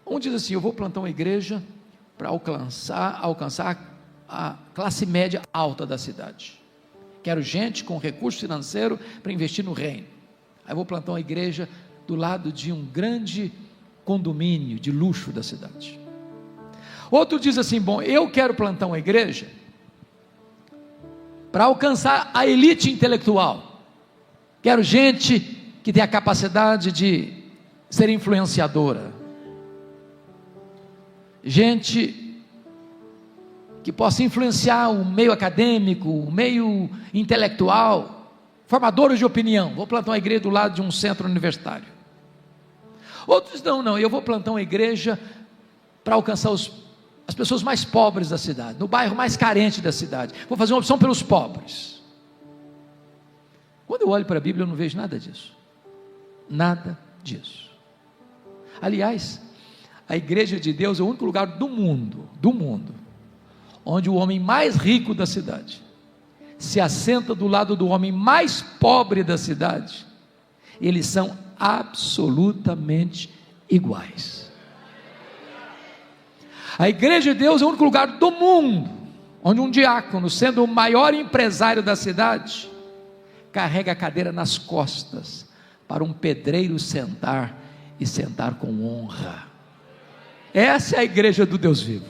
Speaker 2: Um diz assim: eu vou plantar uma igreja para alcançar a classe média alta da cidade. Quero gente com recurso financeiro para investir no reino. Aí vou plantar uma igreja do lado de um grande condomínio de luxo da cidade. Outro diz assim: bom, eu quero plantar uma igreja para alcançar a elite intelectual. Quero gente que tem a capacidade de ser influenciadora, gente que possa influenciar o meio acadêmico, o meio intelectual, formadores de opinião. Vou plantar uma igreja do lado de um centro universitário. Outros não, eu vou plantar uma igreja para alcançar as pessoas mais pobres da cidade, no bairro mais carente da cidade. Vou fazer uma opção pelos pobres. Quando eu olho para a Bíblia, eu não vejo nada disso. Nada disso. Aliás, a igreja de Deus é o único lugar do mundo, onde o homem mais rico da cidade se assenta do lado do homem mais pobre da cidade. Eles são absolutamente iguais. A igreja de Deus é o único lugar do mundo onde um diácono, sendo o maior empresário da cidade, carrega a cadeira nas costas para um pedreiro sentar, e sentar com honra. Essa é a igreja do Deus vivo.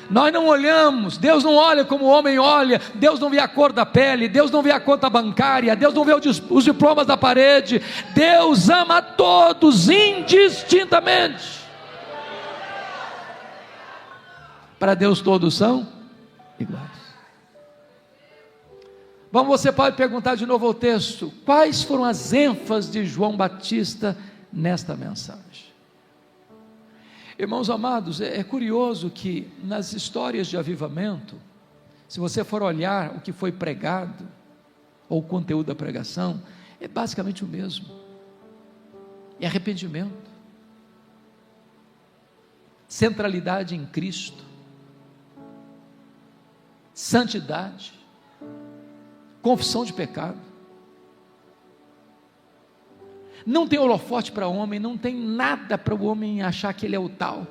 Speaker 2: Nós não olhamos, Deus não olha como o homem olha, Deus não vê a cor da pele, Deus não vê a conta bancária, Deus não vê os diplomas da parede. Deus ama a todos indistintamente. Para Deus todos são iguais. Bom, você pode perguntar de novo ao texto: quais foram as ênfases de João Batista nesta mensagem? Irmãos amados, é curioso que nas histórias de avivamento, se você for olhar o que foi pregado, ou o conteúdo da pregação, é basicamente o mesmo. É arrependimento, centralidade em Cristo, santidade, confissão de pecado. Não tem holofote para o homem, não tem nada para o homem achar que ele é o tal.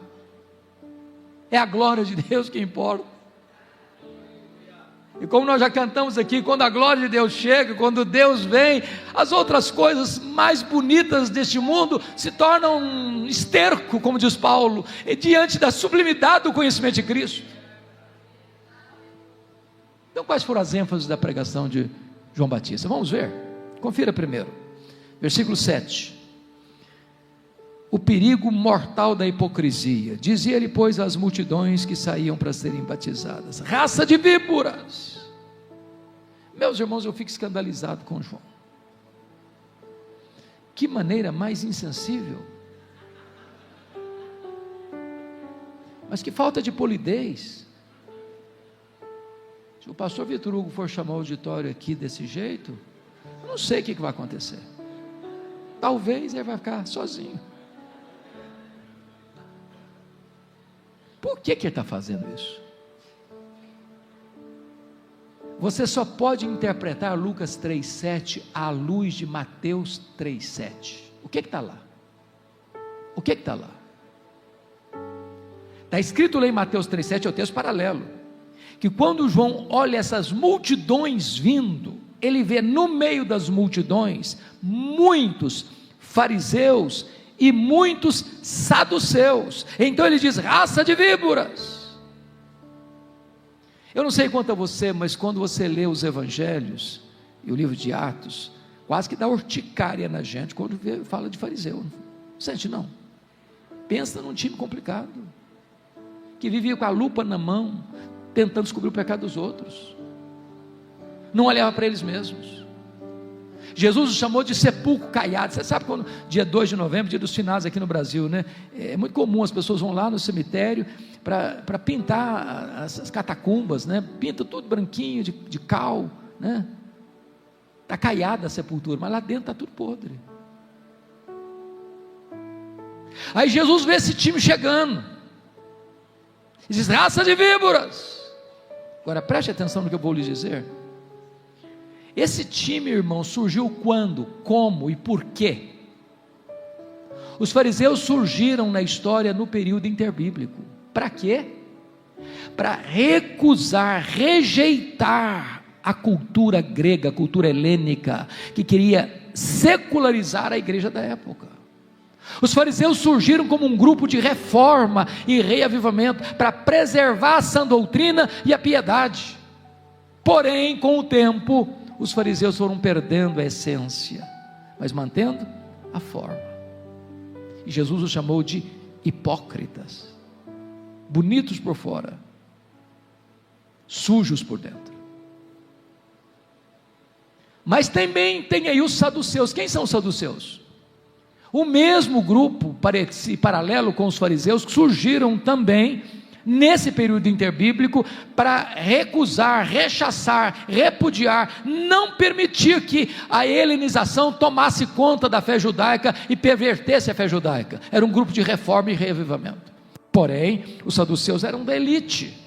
Speaker 2: É a glória de Deus que importa. E como nós já cantamos aqui, quando a glória de Deus chega, quando Deus vem, as outras coisas mais bonitas deste mundo se tornam esterco, como diz Paulo, diante da sublimidade do conhecimento de Cristo. Então, quais foram as ênfases da pregação de João Batista? Vamos ver, confira primeiro. Versículo 7, o perigo mortal da hipocrisia. Dizia-lhe, pois, às multidões que saíam para serem batizadas: raça de víboras. Meus irmãos, eu fico escandalizado com João. Que maneira mais insensível, mas que falta de polidez. Se o pastor Vitor Hugo for chamar o auditório aqui desse jeito, eu não sei o que vai acontecer. Talvez ele vai ficar sozinho. Por que ele está fazendo isso? Você só pode interpretar Lucas 3,7 à luz de Mateus 3,7. O que está lá? O que está lá? Está escrito lá em Mateus 3,7, é o texto paralelo, que quando João olha essas multidões vindo, ele vê no meio das multidões muitos fariseus e muitos saduceus. Então ele diz: raça de víboras. Eu não sei quanto a você, mas quando você lê os evangelhos e o livro de Atos, quase que dá urticária na gente quando fala de fariseu. Não sente não? Pensa num time complicado, que vivia com a lupa na mão, tentando descobrir o pecado dos outros. não olhavam para eles mesmos. Jesus os chamou de sepulcro caiado. Você sabe quando, dia 2 de novembro, dia dos finados aqui no Brasil, né? É muito comum, as pessoas vão lá no cemitério para pintar as catacumbas, né? Pinta tudo branquinho, de cal, né? Está caiada a sepultura, mas lá dentro está tudo podre. Aí Jesus vê esse time chegando, e diz: raça de víboras. Agora preste atenção no que eu vou lhes dizer. Esse time, irmão, surgiu quando, como e por quê? Os fariseus surgiram na história no período interbíblico. Para quê? Para recusar, rejeitar a cultura grega, a cultura helênica, que queria secularizar a igreja da época. Os fariseus surgiram como um grupo de reforma e reavivamento para preservar a sã doutrina e a piedade. Porém, com o tempo, os fariseus foram perdendo a essência, mas mantendo a forma. E Jesus os chamou de hipócritas, bonitos por fora, sujos por dentro. Mas também tem aí os saduceus. Quem são os saduceus? O mesmo grupo, paralelo com os fariseus, surgiram também nesse período interbíblico para recusar, rechaçar, repudiar, não permitir que a helenização tomasse conta da fé judaica e pervertesse a fé judaica. Era um grupo de reforma e reavivamento. Porém, os saduceus eram da elite,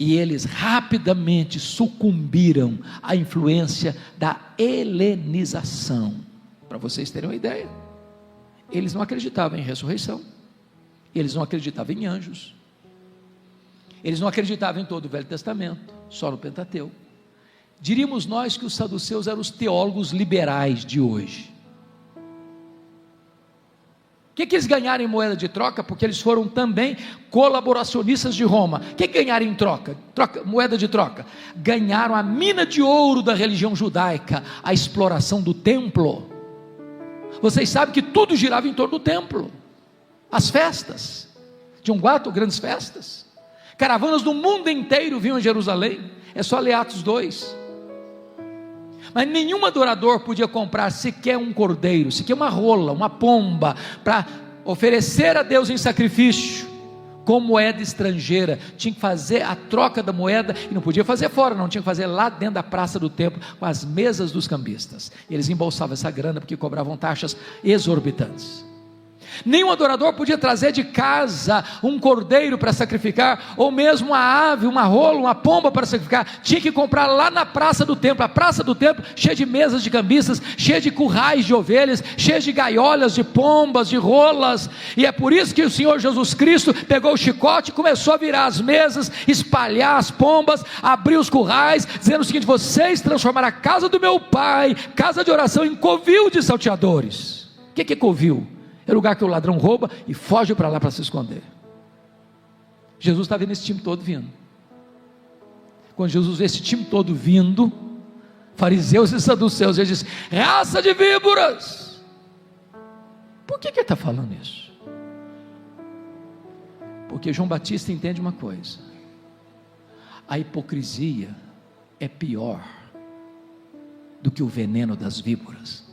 Speaker 2: e eles rapidamente sucumbiram à influência da helenização. Para vocês terem uma ideia, eles não acreditavam em ressurreição, eles não acreditavam em anjos, eles não acreditavam em todo o Velho Testamento, só no Pentateuco. Diríamos nós que os saduceus eram os teólogos liberais de hoje. O que eles ganharam em moeda de troca? Porque eles foram também colaboracionistas de Roma. O que ganharam em troca? Moeda de troca? Ganharam a mina de ouro da religião judaica, a exploração do templo. Vocês sabem que tudo girava em torno do templo. As festas, tinham 4 grandes festas, caravanas do mundo inteiro vinham a Jerusalém. É só ler Atos 2. Mas nenhum adorador podia comprar sequer um cordeiro, sequer uma rola, uma pomba, para oferecer a Deus em sacrifício, com moeda estrangeira. Tinha que fazer a troca da moeda, e não podia fazer fora, não, tinha que fazer lá dentro da praça do templo, com as mesas dos cambistas. E eles embolsavam essa grana, porque cobravam taxas exorbitantes. Nenhum adorador podia trazer de casa um cordeiro para sacrificar, ou mesmo uma ave, uma rola, uma pomba para sacrificar. Tinha que comprar lá na praça do templo. A praça do templo cheia de mesas de cambistas, cheia de currais de ovelhas, cheia de gaiolas, de pombas, de rolas. E é por isso que o Senhor Jesus Cristo pegou o chicote e começou a virar as mesas, espalhar as pombas, abrir os currais, dizendo o seguinte: vocês transformaram a casa do meu pai, casa de oração, em covil de salteadores. O que é covil? É o lugar que o ladrão rouba e foge para lá para se esconder. Jesus está vendo esse time todo vindo. Quando Jesus vê esse time todo vindo, fariseus e saduceus, ele diz: raça de víboras. Por que ele está falando isso? Porque João Batista entende uma coisa: a hipocrisia é pior do que o veneno das víboras.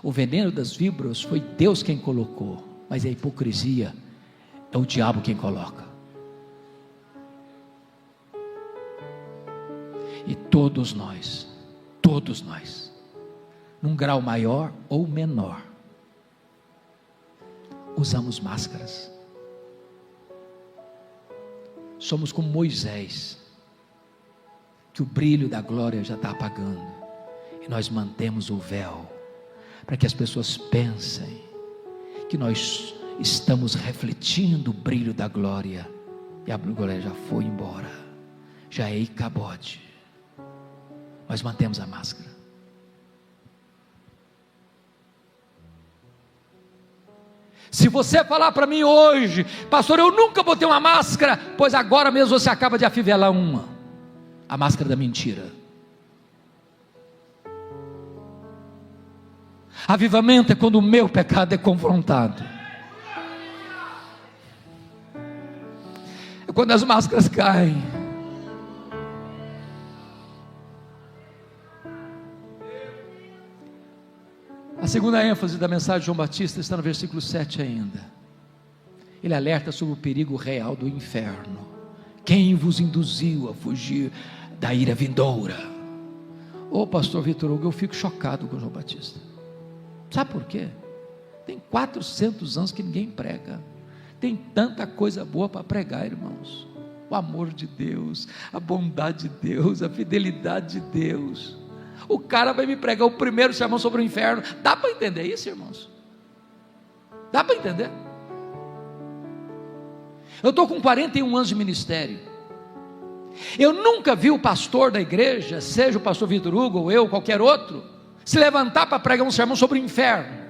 Speaker 2: O veneno das víboras foi Deus quem colocou, mas a hipocrisia é o diabo quem coloca. E todos nós, num grau maior ou menor, usamos máscaras. Somos como Moisés, que o brilho da glória já está apagando, e nós mantemos o véu, para que as pessoas pensem que nós estamos refletindo o brilho da glória, e a glória já foi embora, já é Icabode. Nós mantemos a máscara. Se você falar para mim hoje: pastor, eu nunca botei uma máscara, pois agora mesmo você acaba de afivelar a máscara da mentira. Avivamento é quando o meu pecado é confrontado. quando as máscaras caem. A segunda ênfase da mensagem de João Batista está no versículo 7 ainda. Ele alerta sobre o perigo real do inferno. Quem vos induziu a fugir da ira vindoura? Ô pastor Vitor Hugo, eu fico chocado com João Batista. Sabe por quê? Tem 400 anos que ninguém prega. Tem tanta coisa boa para pregar, irmãos. O amor de Deus, a bondade de Deus, a fidelidade de Deus. O cara vai me pregar o primeiro sermão sobre o inferno. Dá para entender isso, irmãos? Dá para entender? Eu estou com 41 anos de ministério. Eu nunca vi o pastor da igreja, seja o pastor Vitor Hugo ou eu, qualquer outro, se levantar para pregar um sermão sobre o inferno.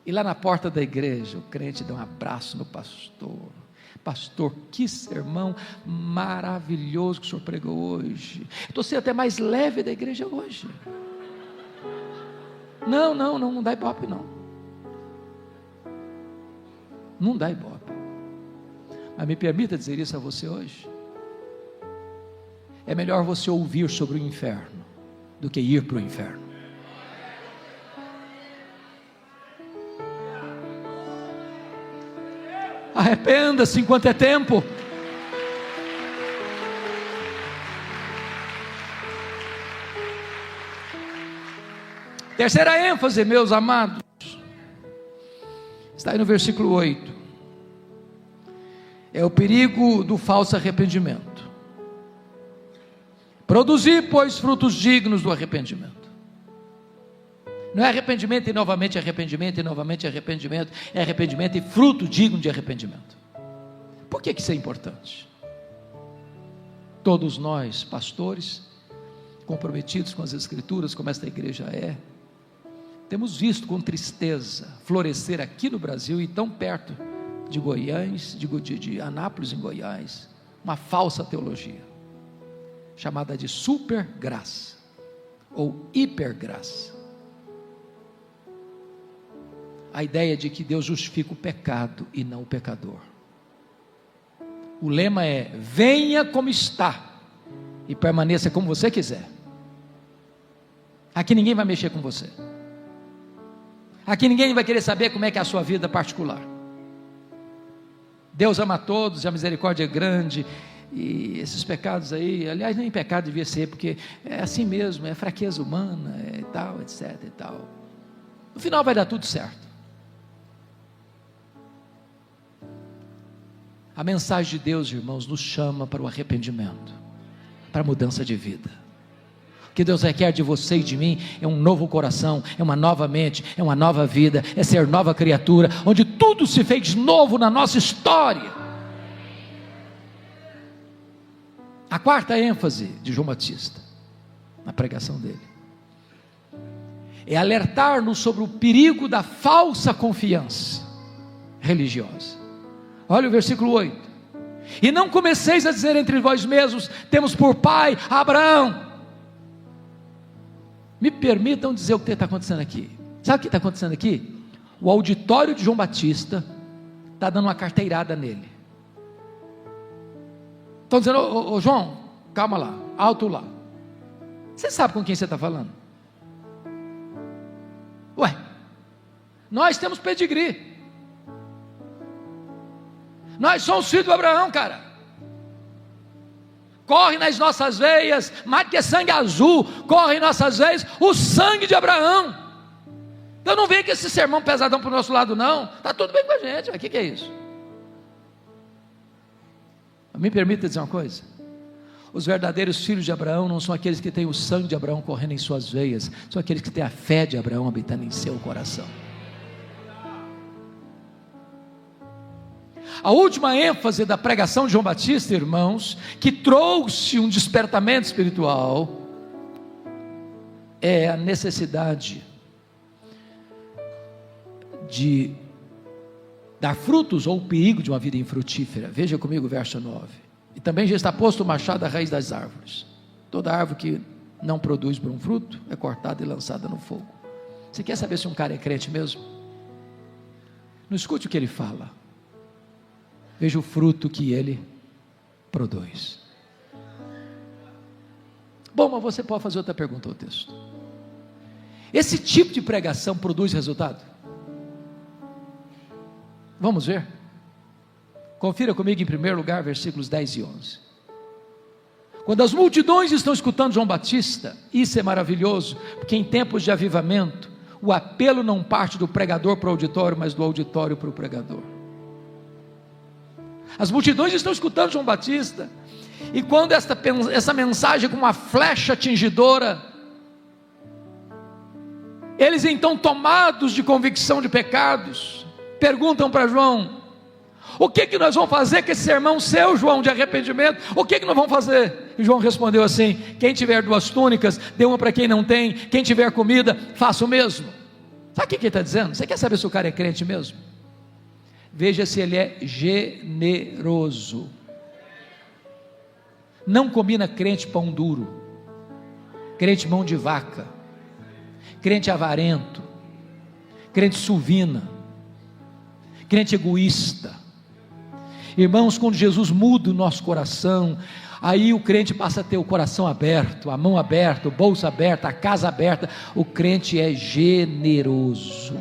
Speaker 2: E lá na porta da igreja, o crente dá um abraço no pastor. Pastor, que sermão maravilhoso que o senhor pregou hoje. Estou sendo até mais leve da igreja hoje. Não dá ibope não. Não dá ibope. Mas me permita dizer isso a você hoje. É melhor você ouvir sobre o inferno do que ir para o inferno. Arrependa-se enquanto é tempo. Terceira ênfase, meus amados, está aí no versículo 8. É o perigo do falso arrependimento. Produzir, pois, frutos dignos do arrependimento. Não é arrependimento e novamente arrependimento e novamente arrependimento. É arrependimento e fruto digno de arrependimento. Por que isso é importante? Todos nós, pastores, comprometidos com as Escrituras, como esta igreja é, temos visto com tristeza florescer aqui no Brasil e tão perto de Goiás, de Anápolis em Goiás, uma falsa teologia, chamada de supergraça, ou hipergraça. A ideia de que Deus justifica o pecado e não o pecador. O lema é: venha como está e permaneça como você quiser. Aqui ninguém vai mexer com você. Aqui ninguém vai querer saber como é que é a sua vida particular. Deus ama a todos e a misericórdia é grande. E esses pecados aí, aliás, nem pecado devia ser, porque é assim mesmo, é fraqueza humana, é tal, etc e tal. No final vai dar tudo certo. A mensagem de Deus, irmãos, nos chama para o arrependimento, para a mudança de vida. O que Deus requer de você e de mim é um novo coração, é uma nova mente, é uma nova vida, é ser nova criatura, onde tudo se fez novo na nossa história. A quarta ênfase de João Batista, na pregação dele, é alertar-nos sobre o perigo da falsa confiança religiosa. Olha o versículo 8: e não comeceis a dizer entre vós mesmos, temos por pai Abraão. Me permitam dizer o que está acontecendo aqui. Sabe o que está acontecendo aqui? O auditório de João Batista está dando uma carteirada nele. Estão dizendo: ô João, calma lá, alto lá. Você sabe com quem você está falando? Ué, nós temos pedigree. Nós somos filhos de Abraão, cara. Corre nas nossas veias, mais que é sangue azul, corre em nossas veias o sangue de Abraão. Então não vem com esse sermão pesadão para o nosso lado não. Está tudo bem com a gente. O que é isso? Me permita dizer uma coisa: os verdadeiros filhos de Abraão não são aqueles que têm o sangue de Abraão correndo em suas veias, são aqueles que têm a fé de Abraão habitando em seu coração. A última ênfase da pregação de João Batista, irmãos, que trouxe um despertamento espiritual, é a necessidade de dar frutos, ou o perigo de uma vida infrutífera. Veja comigo o verso 9: e também já está posto o machado à raiz das árvores. Toda árvore que não produz bom fruto é cortada e lançada no fogo. Você quer saber se um cara é crente mesmo? Não escute o que ele fala. veja o fruto que ele produz. Bom, mas você pode fazer outra pergunta ao texto. Esse tipo de pregação produz resultado? Vamos ver? Confira comigo em primeiro lugar, versículos 10 e 11. Quando as multidões estão escutando João Batista, isso é maravilhoso, porque em tempos de avivamento, o apelo não parte do pregador para o auditório, mas do auditório para o pregador. As multidões estão escutando João Batista, e quando essa mensagem com uma flecha atingidora, eles então, tomados de convicção de pecados, perguntam para João: o que nós vamos fazer com esse sermão seu, João, de arrependimento? O que nós vamos fazer? E João respondeu assim: quem tiver 2 túnicas, dê uma para quem não tem. Quem tiver comida, faça o mesmo. Sabe o que ele está dizendo? Você quer saber se o cara é crente mesmo? Veja se ele é generoso. Não combina crente pão duro, crente mão de vaca, crente avarento, crente suvina, crente egoísta. Irmãos, quando Jesus muda o nosso coração, aí o crente passa a ter o coração aberto, a mão aberta, o bolso aberto, a casa aberta. O crente é generoso.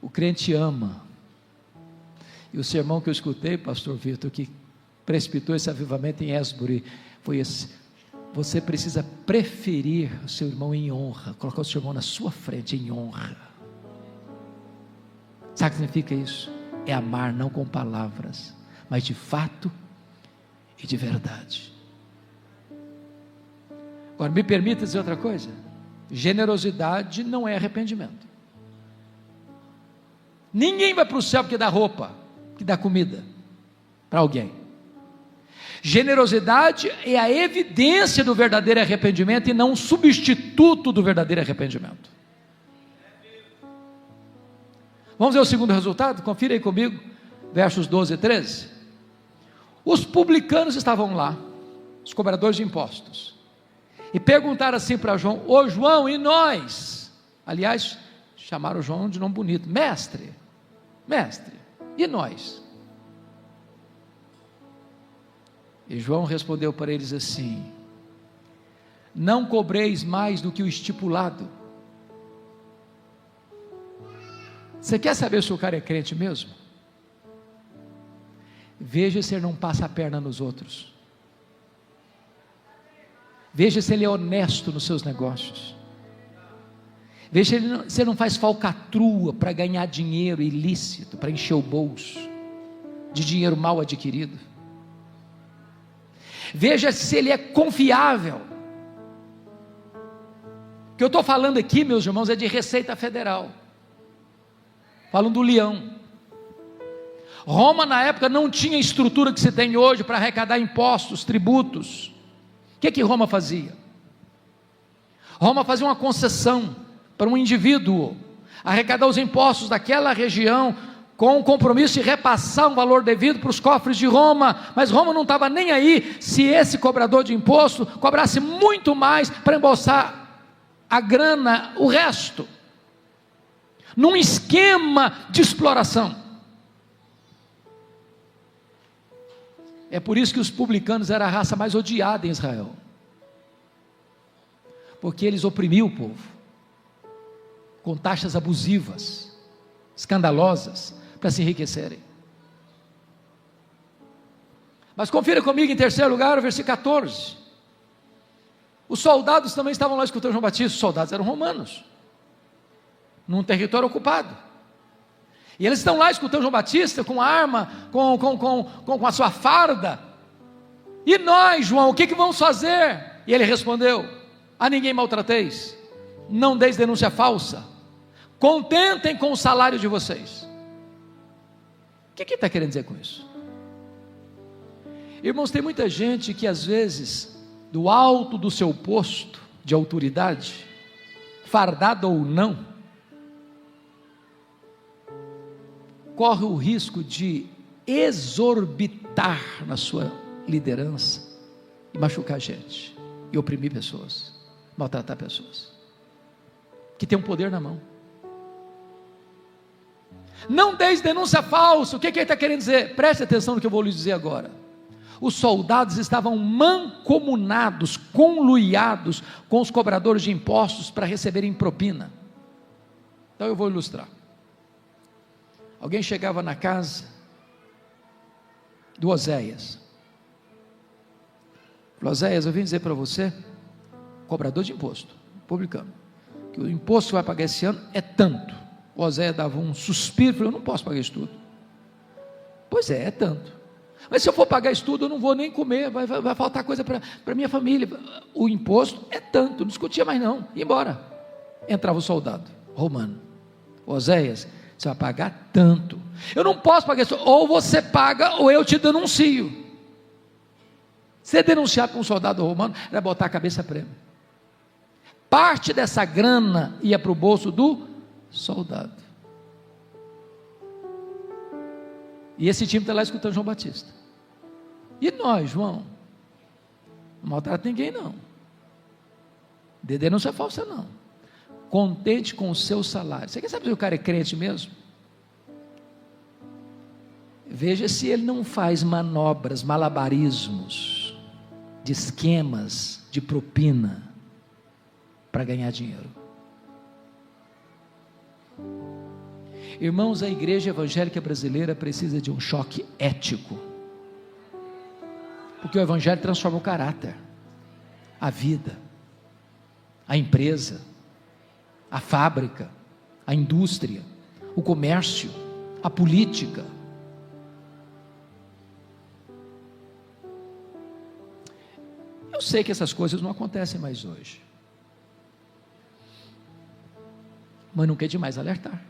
Speaker 2: O crente ama. E o sermão que eu escutei, pastor Vitor, que precipitou esse avivamento em Esbury, foi esse: você precisa preferir o seu irmão em honra, colocar o seu irmão na sua frente em honra. Sabe o que significa isso? É amar não com palavras, mas de fato e de verdade. Agora me permita dizer outra coisa: generosidade não é arrependimento. Ninguém vai para o céu porque dá roupa, que dá comida para alguém. Generosidade é a evidência do verdadeiro arrependimento e não um substituto do verdadeiro arrependimento. Vamos ver o segundo resultado? Confira aí comigo, versos 12 e 13. Os publicanos estavam lá, os cobradores de impostos, e perguntaram assim para João: ô João, e nós? Aliás, chamaram João de nome bonito: mestre, e nós? E João respondeu para eles assim: não cobreis mais do que o estipulado. Você quer saber se o cara é crente mesmo? Veja se ele não passa a perna nos outros. Veja se ele é honesto nos seus negócios. Veja se ele não faz falcatrua para ganhar dinheiro ilícito, para encher o bolso de dinheiro mal adquirido. Veja se ele é confiável. O que eu estou falando aqui, meus irmãos, é de Receita Federal. Falando do leão. Roma na época não tinha a estrutura que se tem hoje para arrecadar impostos, tributos. O que Roma fazia? Roma fazia uma concessão para um indivíduo arrecadar os impostos daquela região, com o compromisso de repassar um valor devido para os cofres de Roma. Mas Roma não estava nem aí se esse cobrador de imposto cobrasse muito mais para embolsar a grana, o resto, num esquema de exploração. É por isso que os publicanos eram a raça mais odiada em Israel, porque eles oprimiam o povo com taxas abusivas, escandalosas, para se enriquecerem. Mas confira comigo em terceiro lugar o versículo 14. Os soldados também estavam lá escutando João Batista. Os soldados eram romanos, num território ocupado, e eles estão lá escutando João Batista com a arma, com a sua farda. E nós, João, o que vamos fazer? E ele respondeu: a ninguém maltrateis, não deis denúncia falsa, contentem com o salário de vocês. O que ele está querendo dizer com isso? Irmãos, tem muita gente que às vezes, do alto do seu posto de autoridade, fardado ou não, corre o risco de exorbitar na sua liderança e machucar gente, e oprimir pessoas, maltratar pessoas que tem um poder na mão. Não deis denúncia falsa. O que ele está querendo dizer? Preste atenção no que eu vou lhe dizer agora. Os soldados estavam mancomunados, conluiados com os cobradores de impostos para receberem propina. Então eu vou ilustrar. Alguém chegava na casa do Oséias. Falou: Oséias, eu vim dizer para você, cobrador de imposto, publicano, que o imposto que vai pagar esse ano é tanto. O Oséias dava um suspiro, falou: eu não posso pagar isso tudo. Pois é tanto. Mas se eu for pagar isso tudo, eu não vou nem comer, vai faltar coisa para minha família. O imposto é tanto, não discutia mais não, ia embora. Entrava o soldado romano: Oséias, você vai pagar tanto. Eu não posso pagar isso, ou você paga ou eu te denuncio. Ser denunciado por um soldado romano era botar a cabeça a prêmio. Parte dessa grana ia para o bolso do soldado. E esse time está lá escutando João Batista. E nós, João? Não maltrata ninguém não. Dê denúncia falsa não. Contente com o seu salário. Você quer saber se o cara é crente mesmo? Veja se ele não faz manobras, malabarismos, de esquemas, de propina, para ganhar dinheiro. Irmãos, a igreja evangélica brasileira precisa de um choque ético, porque o evangelho transforma o caráter, a vida, a empresa, a fábrica, a indústria, o comércio, a política. Eu sei que essas coisas não acontecem mais hoje, mas nunca é demais alertar.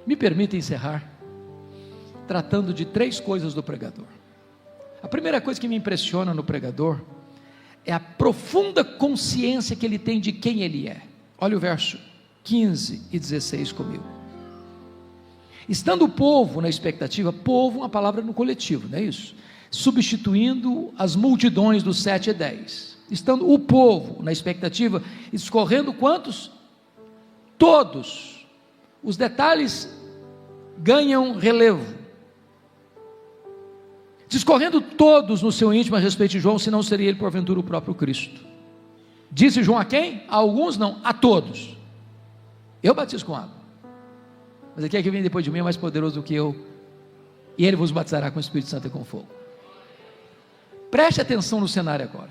Speaker 2: Me permita encerrar tratando de 3 coisas do pregador. A primeira coisa que me impressiona no pregador é a profunda consciência que ele tem de quem ele é. Olha o verso 15 e 16 comigo. Estando o povo na expectativa, povo, uma palavra no coletivo, não é isso? Substituindo as multidões dos 7 e 10. Estando o povo na expectativa, escorrendo quantos? Todos. Os detalhes ganham relevo. Discorrendo todos no seu íntimo a respeito de João, senão seria ele porventura o próprio Cristo. Disse João a quem? A alguns não, a todos. Eu batizo com água, mas aquele que vem depois de mim é mais poderoso do que eu, e ele vos batizará com o Espírito Santo e com fogo. Preste atenção no cenário agora.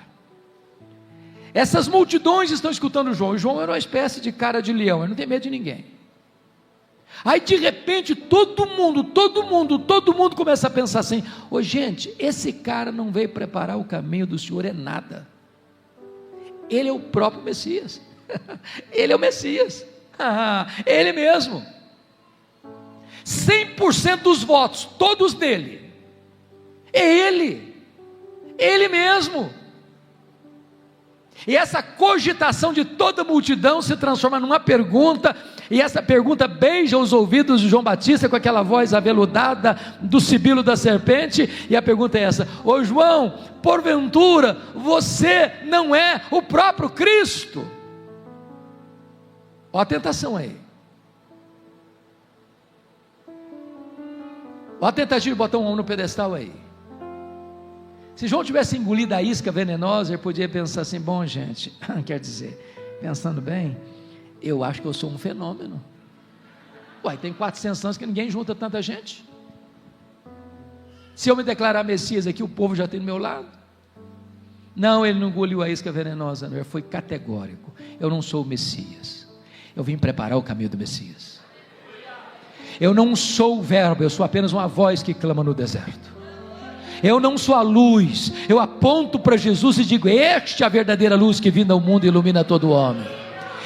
Speaker 2: Essas multidões estão escutando João, e João era uma espécie de cara de leão, ele não tem medo de ninguém. Aí de repente todo mundo começa a pensar assim: ô gente, esse cara não veio preparar o caminho do Senhor é nada, ele é o próprio Messias, ele é o Messias, ele mesmo, 100% dos votos, todos dele, é ele mesmo. E essa cogitação de toda a multidão se transforma numa pergunta, e essa pergunta beija os ouvidos de João Batista com aquela voz aveludada do sibilo da serpente, e a pergunta é essa: ô João, porventura você não é o próprio Cristo? Olha a tentação aí, olha a tentativa de botar um homem no pedestal aí. Se João tivesse engolido a isca venenosa, ele podia pensar assim: bom gente, quer dizer, pensando bem, eu acho que eu sou um fenômeno. Uai, tem 400 anos que ninguém junta tanta gente. Se eu me declarar Messias aqui, o povo já tem do meu lado. Não, ele não engoliu a isca venenosa, não, ele foi categórico: eu não sou o Messias, eu vim preparar o caminho do Messias. Eu não sou o verbo, eu sou apenas uma voz que clama no deserto. Eu não sou a luz, eu aponto para Jesus e digo: este é a verdadeira luz que vindo ao mundo e ilumina todo homem.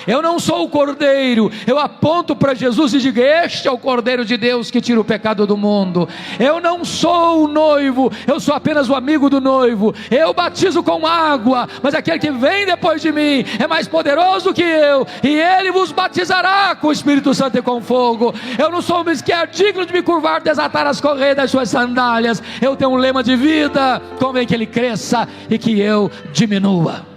Speaker 2: Eu não sou o cordeiro, eu aponto para Jesus e digo: este é o cordeiro de Deus que tira o pecado do mundo. Eu não sou o noivo, eu sou apenas o amigo do noivo. Eu batizo com água, mas aquele que vem depois de mim é mais poderoso que eu, e ele vos batizará com o Espírito Santo e com fogo. Eu não sou o que é digno de me curvar, desatar as correias das suas sandálias. Eu tenho um lema de vida: convém que ele cresça e que eu diminua.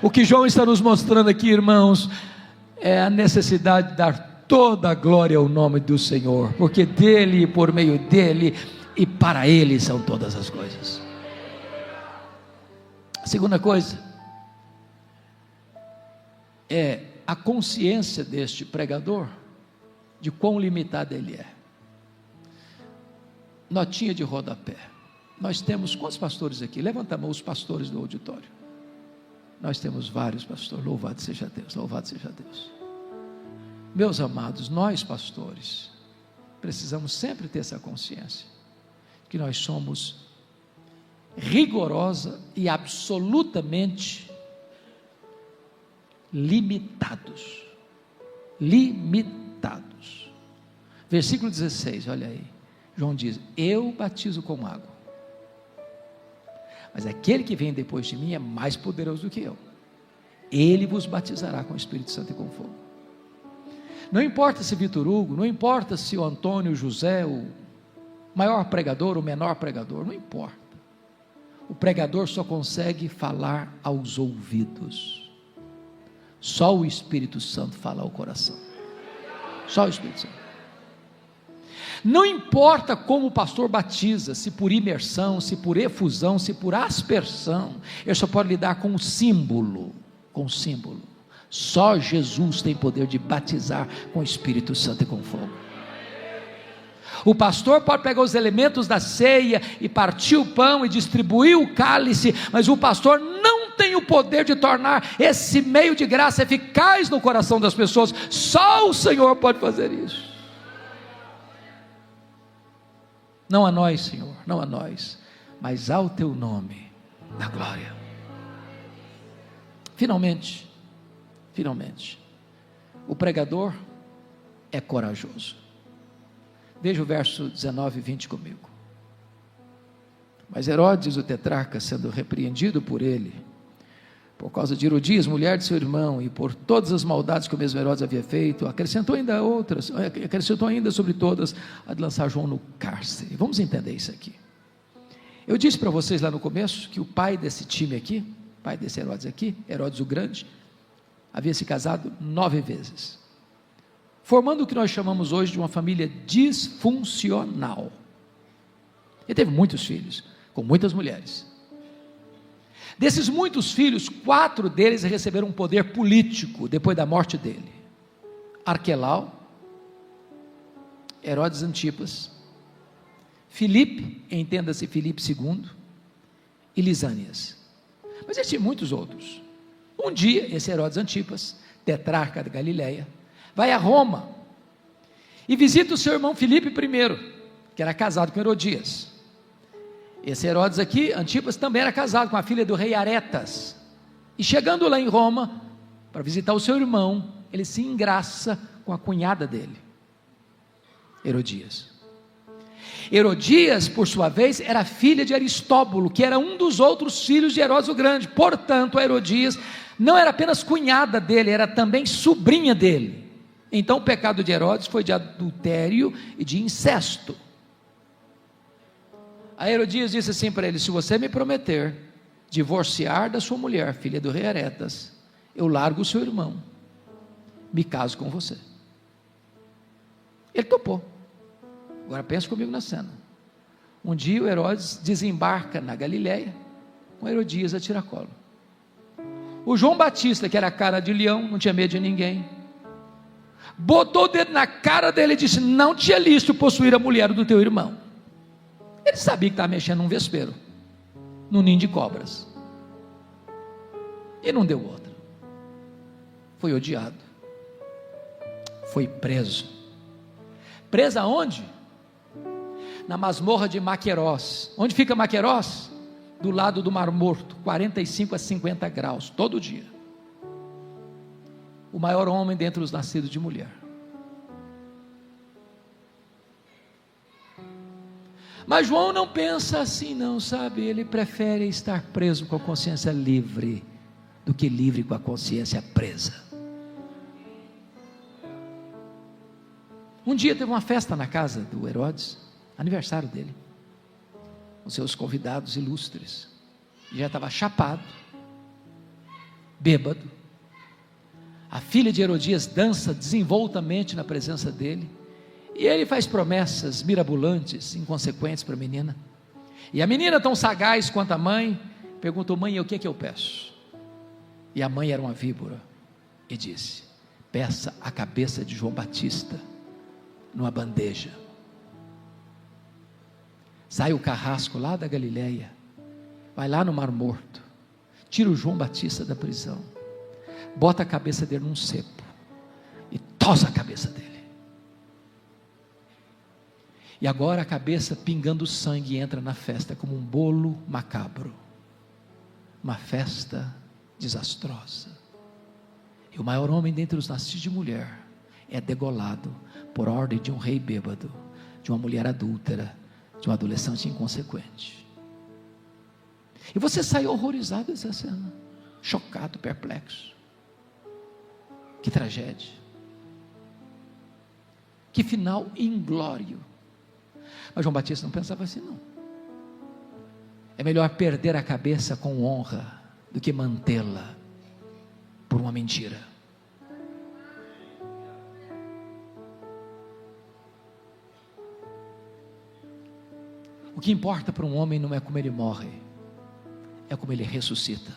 Speaker 2: O que João está nos mostrando aqui, irmãos, é a necessidade de dar toda a glória ao nome do Senhor, porque dele, por meio dele e para ele são todas as coisas. A segunda coisa é a consciência deste pregador de quão limitado ele é. Notinha de rodapé. Nós temos quantos pastores aqui? Levanta a mão os pastores do auditório. Nós temos vários pastores. Louvado seja Deus, louvado seja Deus. Meus amados, nós pastores precisamos sempre ter essa consciência que nós somos rigorosa e absolutamente limitados. Limitados. Versículo 16, olha aí. João diz: eu batizo com água, mas aquele que vem depois de mim é mais poderoso do que eu. Ele vos batizará com o Espírito Santo e com fogo. Não importa se Vitor Hugo, não importa se o Antônio, o José, o maior pregador, o menor pregador, não importa. O pregador só consegue falar aos ouvidos. Só o Espírito Santo fala ao coração. Só o Espírito Santo. Não importa como o pastor batiza, se por imersão, se por efusão, se por aspersão, ele só pode lidar com o símbolo, com o símbolo. Só Jesus tem poder de batizar com o Espírito Santo e com fogo. O pastor pode pegar os elementos da ceia e partir o pão e distribuir o cálice, mas o pastor não tem o poder de tornar esse meio de graça eficaz no coração das pessoas. Só o Senhor pode fazer isso. Não a nós, Senhor, não a nós, mas ao teu nome da glória. Finalmente, o pregador é corajoso. Veja o verso 19 e 20 comigo. Mas Herodes, o tetrarca, sendo repreendido por ele, por causa de Herodias, mulher de seu irmão, e por todas as maldades que o mesmo Herodes havia feito, acrescentou ainda sobre todas, a de lançar João no cárcere. Vamos entender isso aqui. Eu disse para vocês lá no começo, que o pai desse time aqui, pai desse Herodes aqui, Herodes o Grande, havia se casado 9 vezes, formando o que nós chamamos hoje de uma família disfuncional. Ele teve muitos filhos, com muitas mulheres. Desses muitos filhos, 4 deles receberam um poder político depois da morte dele: Arquelau, Herodes Antipas, Filipe, entenda-se Filipe II, e Lisânias. Mas existem muitos outros. Um dia, esse Herodes Antipas, tetrarca da Galileia, vai a Roma e visita o seu irmão Filipe I, que era casado com Herodias. Esse Herodes aqui, Antipas, também era casado com a filha do rei Aretas. E chegando lá em Roma, para visitar o seu irmão, ele se engraça com a cunhada dele, Herodias. Herodias, por sua vez, era filha de Aristóbulo, que era um dos outros filhos de Herodes o Grande. Portanto, a Herodias não era apenas cunhada dele, era também sobrinha dele. Então o pecado de Herodes foi de adultério e de incesto. A Herodias disse assim para ele: se você me prometer divorciar da sua mulher, filha do rei Aretas, eu largo o seu irmão, me caso com você. Ele topou. Agora pensa comigo na cena. Um dia o Herodes desembarca na Galileia com Herodias a tiracolo. O João Batista, que era cara de leão, não tinha medo de ninguém, botou o dedo na cara dele e disse: não te é lícito possuir a mulher do teu irmão. Ele sabia que estava mexendo num vespeiro, num ninho de cobras, e não deu outra. Foi odiado, foi preso. Preso aonde? Na masmorra de Maquerós. Onde fica Maquerós? Do lado do Mar Morto, 45 a 50 graus, todo dia. O maior homem dentre os nascidos de mulher. Mas João não pensa assim não, sabe? Ele prefere estar preso com a consciência livre, do que livre com a consciência presa. Um dia teve uma festa na casa do Herodes, aniversário dele, com seus convidados ilustres. Já estava chapado. bêbado. A filha de Herodias dança desenvoltamente na presença dele, e ele faz promessas mirabolantes, inconsequentes para a menina. E a menina, tão sagaz quanto a mãe, perguntou: mãe, o que é que eu peço? E a mãe era uma víbora, e disse: peça a cabeça de João Batista numa bandeja. Sai o carrasco lá da Galileia, vai lá no Mar Morto, tira o João Batista da prisão, bota a cabeça dele num cepo e tosa a cabeça dele. E agora a cabeça pingando sangue entra na festa como um bolo macabro, uma festa desastrosa. E o maior homem dentre os nascidos de mulher é degolado por ordem de um rei bêbado, de uma mulher adúltera, de um adolescente inconsequente. E você sai horrorizado dessa cena, chocado, perplexo. Que tragédia, que final inglório. Mas João Batista não pensava assim, não. É melhor perder a cabeça com honra do que mantê-la por uma mentira. O que importa para um homem não é como ele morre, é como ele ressuscita.